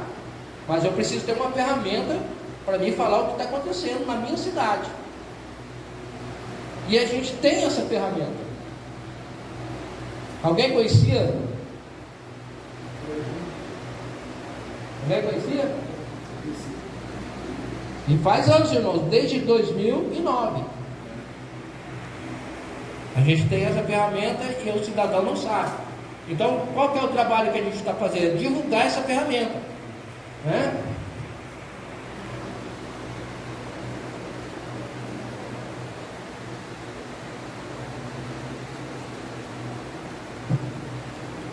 Mas eu preciso ter uma ferramenta para me falar o que está acontecendo na minha cidade. E a gente tem essa ferramenta. Alguém conhecia? Alguém conhecia? E faz anos, irmãos, desde 2009. A gente tem essa ferramenta e o cidadão não sabe. Então, qual que é o trabalho que a gente está fazendo? Divulgar essa ferramenta, né?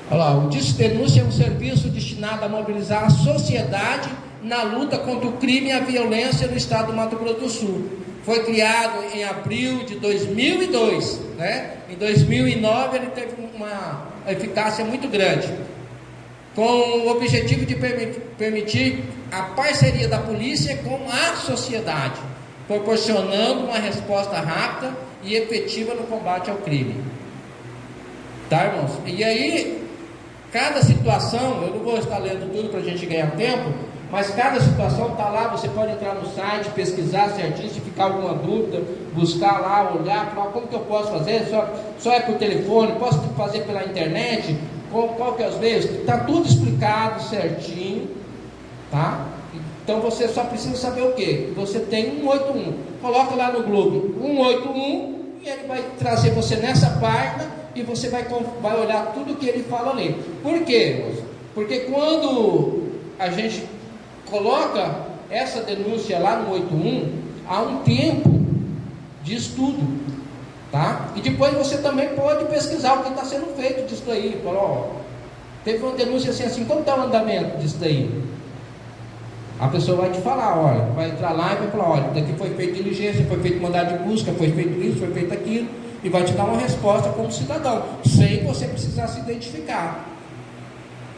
Olha lá, o Denúncia é um serviço destinado a mobilizar a sociedade na luta contra o crime e a violência no estado do Mato Grosso do Sul. Foi criado em abril de 2002, né? Em 2009 ele teve uma eficácia muito grande, com o objetivo de permitir a parceria da polícia com a sociedade, proporcionando uma resposta rápida e efetiva no combate ao crime. Tá, irmãos? E aí, cada situação, eu não vou estar lendo tudo para a gente ganhar tempo, mas cada situação está lá, você pode entrar no site, pesquisar certinho, se ficar alguma dúvida, buscar lá, olhar, falar como que eu posso fazer, só é por telefone, posso fazer pela internet, qual que é os meios, está tudo explicado certinho, tá? Então você só precisa saber o que? Você tem 181, coloca lá no Google 181 e ele vai trazer você nessa página e você vai olhar tudo que ele fala ali. Por quê, moça? Porque quando a gente coloca essa denúncia lá no 81, há um tempo de estudo, tá? E depois você também pode pesquisar o que está sendo feito disso daí. Fala, ó, teve uma denúncia assim, como está o andamento disso daí? A pessoa vai te falar, olha, vai entrar lá e vai falar, olha, daqui foi feita diligência, foi feito mandado de busca, foi feito isso, foi feito aquilo, e vai te dar uma resposta como cidadão, sem você precisar se identificar.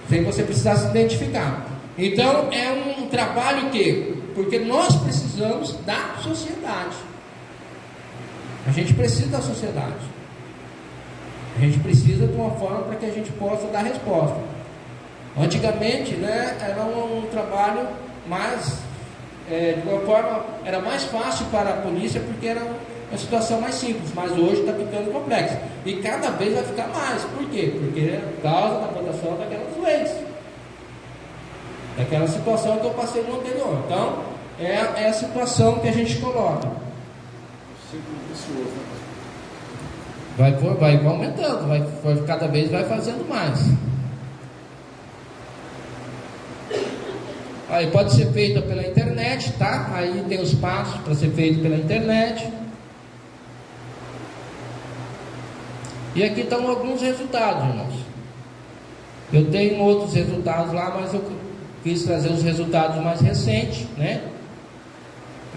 Sem você precisar se identificar. Então é um trabalho que, porque nós precisamos da sociedade. A gente precisa da sociedade. A gente precisa de uma forma para que a gente possa dar resposta. Antigamente, né, era um trabalho mais, de uma forma, era mais fácil para a polícia porque era uma situação mais simples, mas hoje está ficando complexo. E cada vez vai ficar mais. Por quê? Porque é por causa da votação daquelas leis. Daquela situação que eu passei no anterior. Então, é a situação que a gente coloca. Vai aumentando, cada vez vai fazendo mais. Aí pode ser feita pela internet, tá? Aí tem os passos para ser feito pela internet. E aqui estão alguns resultados, irmãos. Eu tenho outros resultados lá, mas eu quis trazer os resultados mais recentes, né?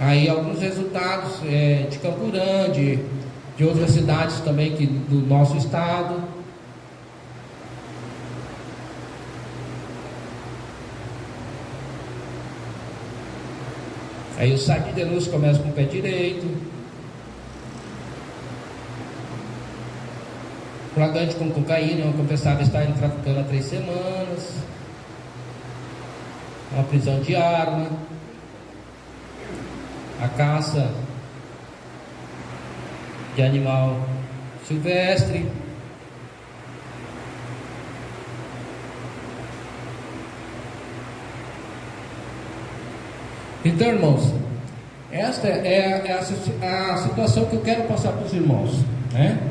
Aí alguns resultados de Campo Grande, de outras cidades também do nosso estado. Aí o site de denúncia começa com o pé direito. Flagrante com cocaína, uma confessada está traficando há 3 semanas. Uma prisão de arma. A caça de animal silvestre. Então, irmãos, esta é a situação que eu quero passar para os irmãos, né?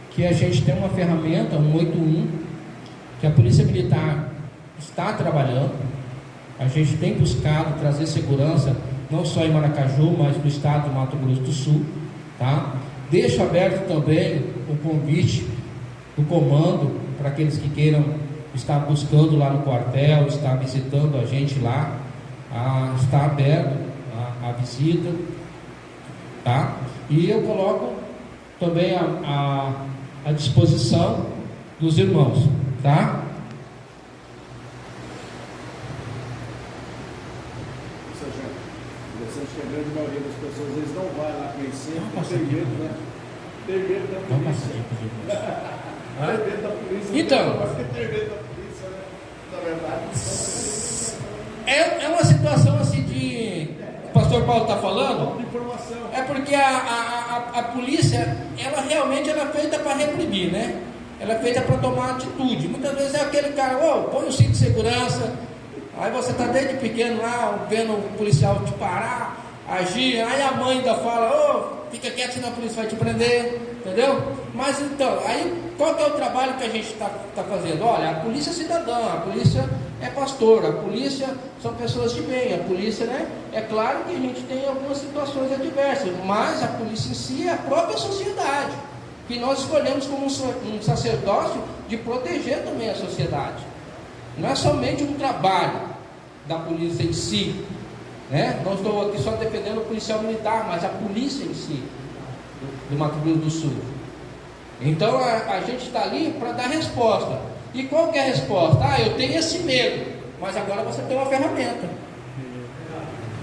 Que a gente tem uma ferramenta, 181, que a Polícia Militar está trabalhando. A gente tem buscado trazer segurança, não só em Maracaju, mas no estado do Mato Grosso do Sul, tá? Deixo aberto também o convite do comando para aqueles que queiram estar buscando lá no quartel, estar visitando a gente lá. Está aberto a visita, tá? E eu coloco também à disposição dos irmãos, tá? Interessante que a grande maioria das pessoas às vezes não vai lá conhecer, tem medo, né? Tem medo da polícia. Tem medo da polícia. Então, mas que tem medo da polícia, né? Na verdade, é uma situação assim o pastor Paulo está falando, informação. é porque a polícia, ela realmente é feita para reprimir, né? Ela é feita para tomar atitude. Muitas vezes é aquele cara, põe o cinto de segurança, aí você está desde pequeno lá, vendo o policial te parar, agir, aí a mãe ainda fala, fica quieto senão a polícia vai te prender, entendeu? Mas então, aí qual que é o trabalho que a gente está fazendo? Olha, a polícia é cidadã, a polícia é pastor, a polícia são pessoas de bem, a polícia, né? É claro que a gente tem algumas situações adversas, mas a polícia em si é a própria sociedade, que nós escolhemos como um sacerdócio de proteger também a sociedade. Não é somente um trabalho da polícia em si, né? Não estou aqui só defendendo o policial militar, mas a polícia em si, do Mato Grosso do Sul. Então a gente está ali para dar resposta. E qual que é a resposta? Eu tenho esse medo, mas agora você tem uma ferramenta,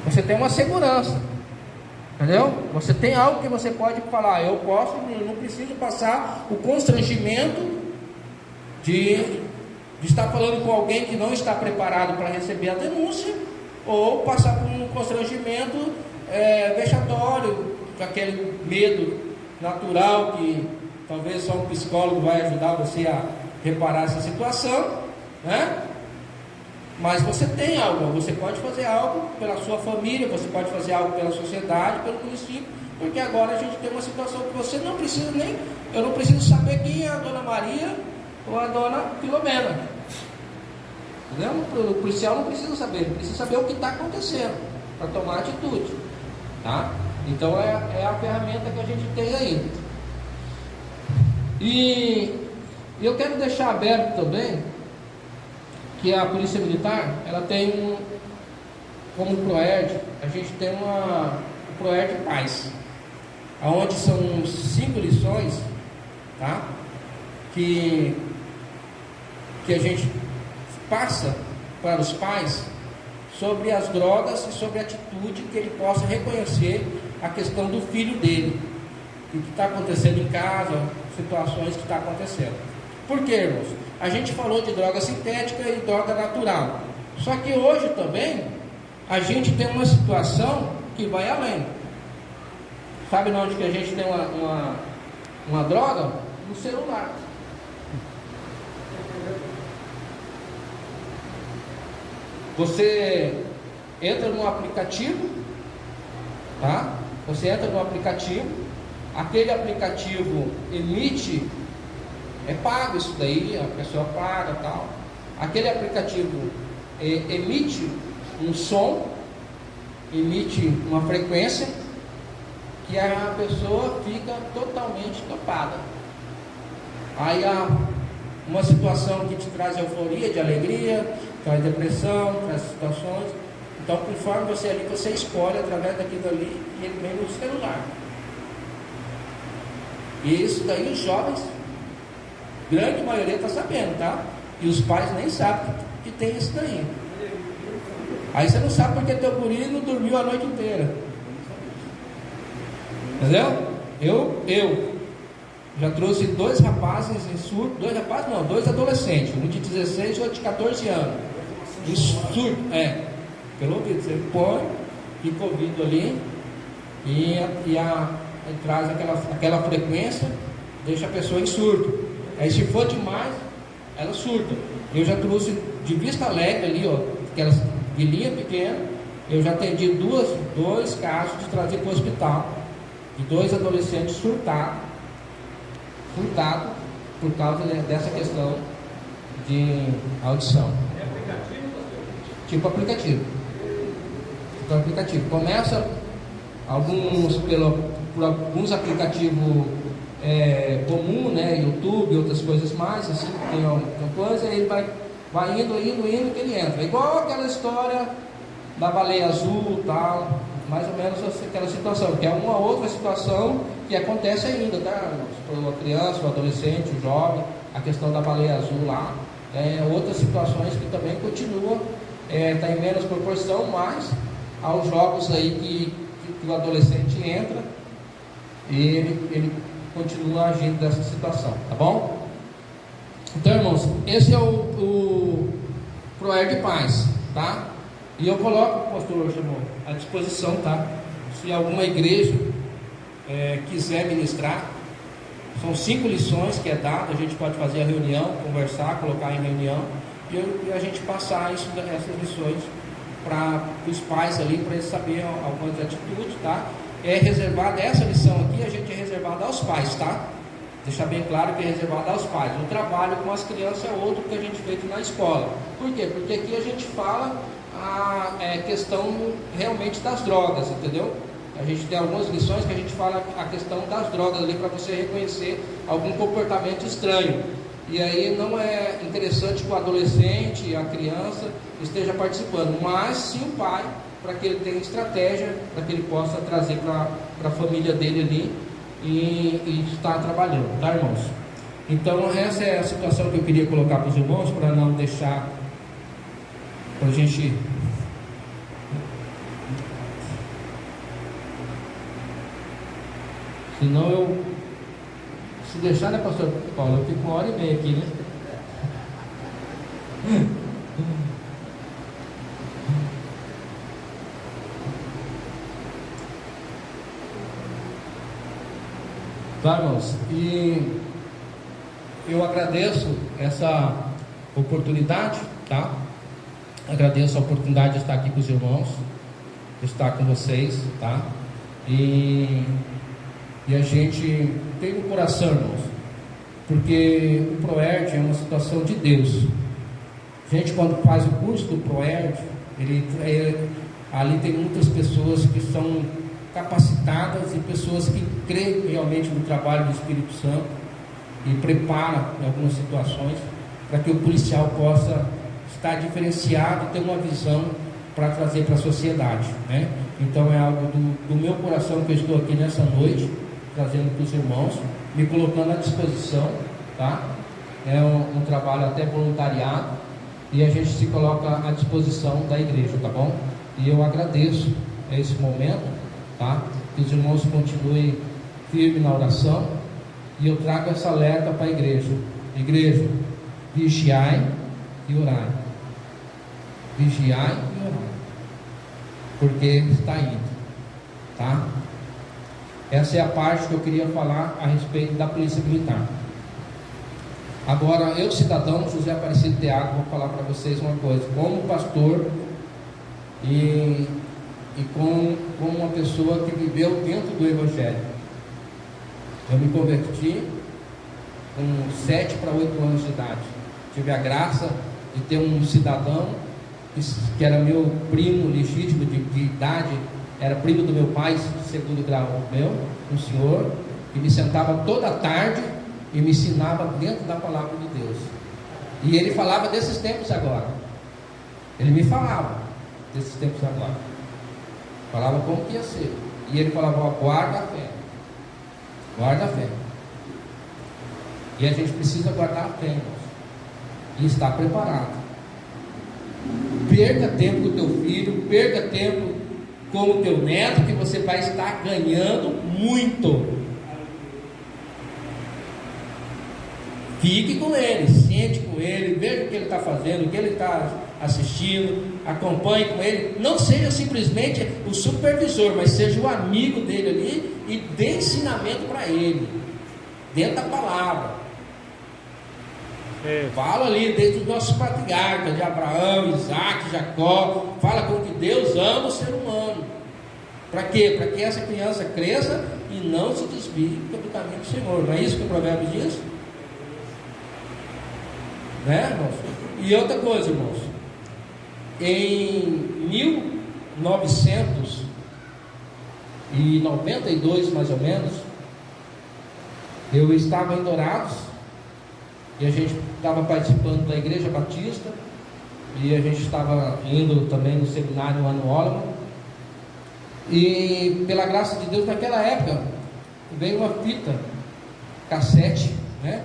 você tem uma segurança, entendeu? Você tem algo que você pode falar, eu não preciso passar o constrangimento de estar falando com alguém que não está preparado para receber a denúncia, ou passar por um constrangimento vexatório, com aquele medo natural que talvez só um psicólogo vai ajudar você a reparar essa situação, né? Mas você tem algo, você pode fazer algo pela sua família, você pode fazer algo pela sociedade, pelo município, porque agora a gente tem uma situação que você não precisa nem, eu não preciso saber quem é a Dona Maria ou a Dona Filomena, entendeu? O policial não precisa saber, ele precisa saber o que está acontecendo para tomar atitude, tá? Então é a ferramenta que a gente tem aí. E eu quero deixar aberto também que a Polícia Militar, ela tem como PROERD, a gente tem o PROERD Paz, onde são 5 lições, tá? Que a gente passa para os pais sobre as drogas e sobre a atitude que ele possa reconhecer a questão do filho dele, o que está acontecendo em casa, situações que está acontecendo. Por quê, irmãos? A gente falou de droga sintética e droga natural, só que hoje também a gente tem uma situação que vai além. Sabe onde que a gente tem uma droga? No celular. Você entra no aplicativo, tá? Você entra no aplicativo, aquele aplicativo emite, é pago isso daí, a pessoa paga e tal. Aquele aplicativo emite um som, emite uma frequência que a pessoa fica totalmente topada. Aí há uma situação que te traz euforia, de alegria, traz depressão, traz situações. Então, conforme você ali, você escolhe através daquilo ali e ele vem no celular. E isso daí os jovens, grande maioria está sabendo, tá? E os pais nem sabem que tem isso daí. Aí você não sabe porque teu guri não dormiu a noite inteira. Entendeu? Eu já trouxe 2 rapazes em surto, 2 rapazes não, 2 adolescentes, um de 16 e outro de 14 anos. Em surto, pelo ouvido, você põe, fica ouvido ali e traz aquela frequência, deixa a pessoa em surto. Aí se for demais, ela surta. Eu já trouxe de Vista Alegre ali, ó, aquelas vilinha pequena, eu já atendi 2 casos de trazer para o hospital, de 2 adolescentes surtados por causa dessa questão de audição. É aplicativo, pastor? Tipo aplicativo. Começa por alguns aplicativos comum, né? YouTube, outras coisas mais, assim, tem uma coisa, aí ele vai indo, que ele entra. Igual aquela história da baleia azul, tal, mais ou menos aquela situação, que é uma outra situação que acontece ainda, tá? Para a criança, o adolescente, o jovem, a questão da baleia azul lá, outras situações que também continuam, está em menos proporção, mas aos jogos aí que o adolescente entra, ele continua agindo dessa situação, tá bom? Então, irmãos, esse é o PROERD Paz, tá? E eu coloco, o pastor chamou, à disposição, tá? Se alguma igreja quiser ministrar, são 5 lições que é dado, a gente pode fazer a reunião, conversar, colocar em reunião, e a gente passar essas lições para os pais ali, para eles saberem algumas atitudes, tá? É reservada, essa lição aqui, a gente é reservada aos pais, tá? Deixar bem claro que é reservado aos pais. O trabalho com as crianças é outro que a gente fez na escola. Por quê? Porque aqui a gente fala a questão realmente das drogas, entendeu? A gente tem algumas lições que a gente fala a questão das drogas ali para você reconhecer algum comportamento estranho. E aí não é interessante que o adolescente, a criança esteja participando, mas sim o pai, para que ele tenha estratégia, para que ele possa trazer para a família dele ali e estar trabalhando, tá, irmãos? Então essa é a situação que eu queria colocar para os irmãos, para não deixar, para a gente... Senão se deixar, né, pastor Paulo, eu fico 1h30 aqui, né? Tá, irmãos? E eu agradeço essa oportunidade, tá? Agradeço a oportunidade de estar aqui com os irmãos, de estar com vocês, tá? E a gente tem um coração, irmãos, porque o ProERD é uma situação de Deus. A gente, quando faz o curso do ProERD, ali tem muitas pessoas que são capacitadas e pessoas que creem realmente no trabalho do Espírito Santo e preparam em algumas situações para que o policial possa estar diferenciado e ter uma visão para trazer para a sociedade, né? Então é algo do meu coração que eu estou aqui nessa noite trazendo para os irmãos, me colocando à disposição, tá? É um trabalho até voluntariado e a gente se coloca à disposição da igreja, tá bom? E eu agradeço esse momento, tá? Que os irmãos continuem firmes na oração e eu trago essa alerta para a igreja. Igreja, vigiai e orai. Vigiai e orai, porque está indo, tá? Essa é a parte que eu queria falar a respeito da polícia militar. Agora, eu, cidadão José Aparecido Thiago, vou falar para vocês uma coisa, como pastor e como uma pessoa que viveu dentro do Evangelho. Eu me converti com 7 para 8 anos de idade. Tive a graça de ter um cidadão que era meu primo legítimo de idade, era primo do meu pai, de segundo grau meu, um senhor, que me sentava toda tarde e me ensinava dentro da palavra de Deus. E ele falava desses tempos agora. Ele me falava desses tempos agora. Falava como que ia ser. E ele falava, ó, guarda a fé. Guarda a fé. E a gente precisa guardar a fé, irmãos. E estar preparado. Perca tempo com o teu filho, perca tempo com o teu neto, que você vai estar ganhando muito. Fique com ele, sente com ele, veja o que ele está fazendo, o que ele está assistindo, acompanhe com ele. Não seja simplesmente o supervisor, mas seja o amigo dele ali e dê ensinamento para ele, dentro da palavra. Fala ali desde os nossos patriarcas de Abraão, Isaac, Jacó. Fala como que Deus ama o ser humano. Para quê? Para que essa criança cresça e não se desvie do caminho do Senhor. Não é isso que o provérbio diz? Né, irmãos? E outra coisa, irmãos, em 1992 mais ou menos, eu estava em Dourados e a gente estava participando da Igreja Batista e a gente estava indo também no seminário Anuólamo, e pela graça de Deus naquela época veio uma fita cassete, né?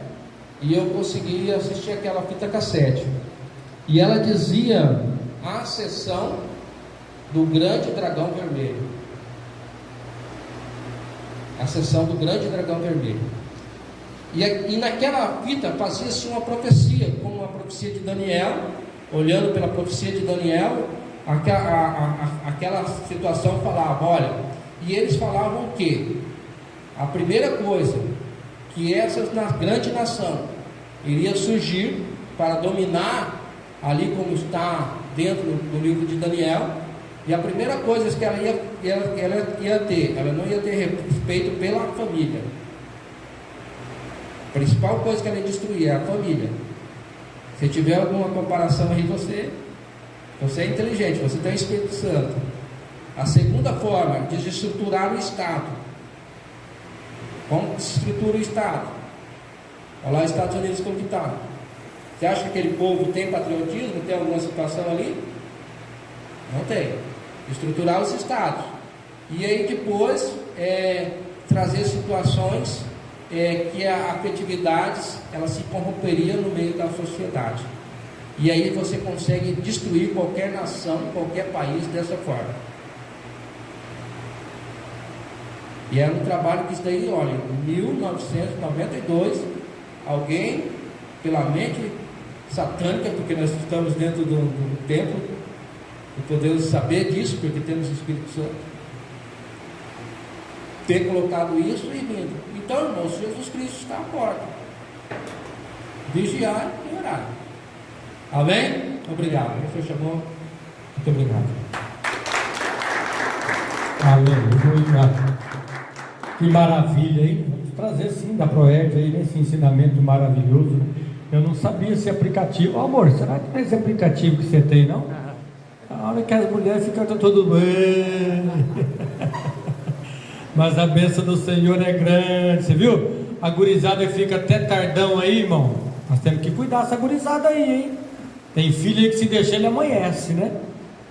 E eu consegui assistir aquela fita cassete. E ela dizia a sessão do Grande Dragão Vermelho. A sessão do Grande Dragão Vermelho. E naquela fita fazia-se uma profecia, como uma profecia de Daniel. Olhando pela profecia de Daniel, aquela situação falava, olha, e eles falavam o quê? A primeira coisa, que essa grande nação iria surgir para dominar ali como está dentro do livro de Daniel, e a primeira coisa que ela ia ter, ela não ia ter respeito pela família. A principal coisa que ela ia destruir é a família. Se tiver alguma comparação aí, você é inteligente, você tem o Espírito Santo. A segunda forma, desestruturar o Estado. Como se estrutura o Estado? Olha lá os Estados Unidos como que está. Você acha que aquele povo tem patriotismo? Tem alguma situação ali? Não tem. Estruturar os Estados. E aí depois trazer situações que a afetividades ela se corromperia no meio da sociedade. E aí você consegue destruir qualquer nação, qualquer país dessa forma. E era um trabalho que isso daí, olha, em 1992, alguém, pela mente satânica, porque nós estamos dentro do templo, e podemos saber disso, porque temos o Espírito Santo, ter colocado isso e vindo. Então, irmãos, Jesus Cristo está à porta. Vigiar e orar. Amém? Obrigado. O senhor chamou. Muito obrigado. Aleluia. Que maravilha, hein? Vamos trazer sim da Proerd aí, nesse ensinamento maravilhoso, né? Eu não sabia esse aplicativo. Ô, amor, será que não é esse aplicativo que você tem, não? A hora que as mulheres ficam tudo bem. Mas a bênção do Senhor é grande, você viu? A gurizada fica até tardão aí, irmão. Nós temos que cuidar dessa gurizada aí, hein? Tem filho aí que se deixar ele amanhece, né?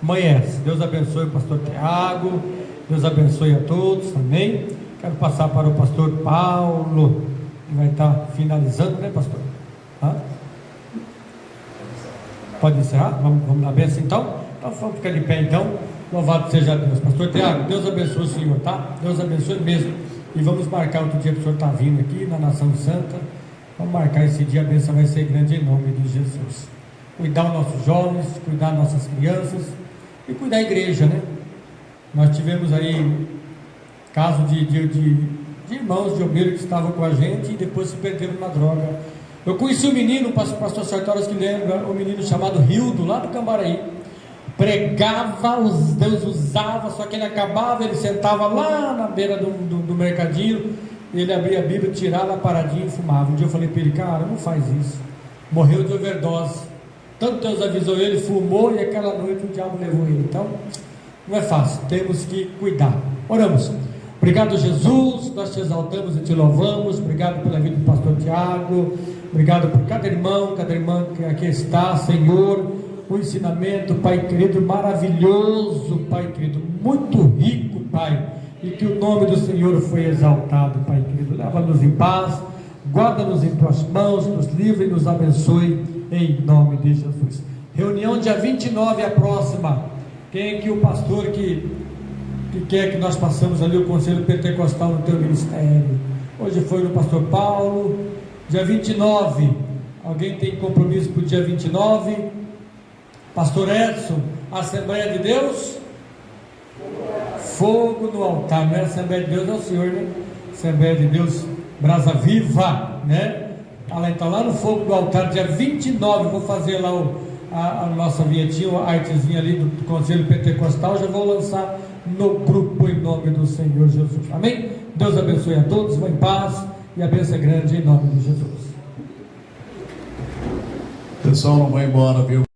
Amanhece. Deus abençoe o pastor Tiago. Deus abençoe a todos também. Quero passar para o pastor Paulo, que vai estar finalizando, né, pastor? Hã? Pode encerrar? Vamos na bênção então? Então vamos ficar de pé então. Louvado seja Deus. Pastor Tiago, Deus abençoe o senhor, tá? Deus abençoe mesmo. E vamos marcar outro dia que o senhor está vindo aqui na Nação Santa. Vamos marcar esse dia, a bênção vai ser grande em nome de Jesus. Cuidar dos nossos jovens, cuidar das nossas crianças e cuidar da igreja, né? Nós tivemos aí caso de irmãos de obreiro que estavam com a gente e depois se perderam na droga. Eu conheci um menino, o pastor Sartórios que lembra, um menino chamado Rildo, lá do Cambaraí. Pregava, Deus usava, só que ele acabava, ele sentava lá na beira do mercadinho, ele abria a Bíblia, tirava a paradinha e fumava. Um dia eu falei para ele, cara, não faz isso. Morreu de overdose. Tanto Deus avisou ele, fumou e aquela noite o diabo levou ele. Então, não é fácil, temos que cuidar. Oramos. Obrigado, Jesus, nós te exaltamos e te louvamos. Obrigado pela vida do pastor Tiago. Obrigado por cada irmã que aqui está, Senhor. O ensinamento, Pai querido, maravilhoso, Pai querido, muito rico, Pai. E que o nome do Senhor foi exaltado, Pai querido. Leva-nos em paz, guarda-nos em tuas mãos, nos livre e nos abençoe, em nome de Jesus. Reunião dia 29 é a próxima. Quem é que o pastor que quer que nós passamos ali o Conselho Pentecostal no teu ministério? Hoje foi no pastor Paulo. Dia 29, alguém tem compromisso para o dia 29? Pastor Edson, Assembleia de Deus? Fogo no altar, não é Assembleia de Deus, é o Senhor, né? Assembleia de Deus, Brasa Viva, né? Então lá no fogo do altar, dia 29, vou fazer lá a nossa vinhetinha, a artezinha ali do Conselho Pentecostal, já vou lançar no grupo em nome do Senhor Jesus. Amém? Deus abençoe a todos, vão em paz e a bênção é grande em nome de Jesus. Pessoal, não vai embora, viu?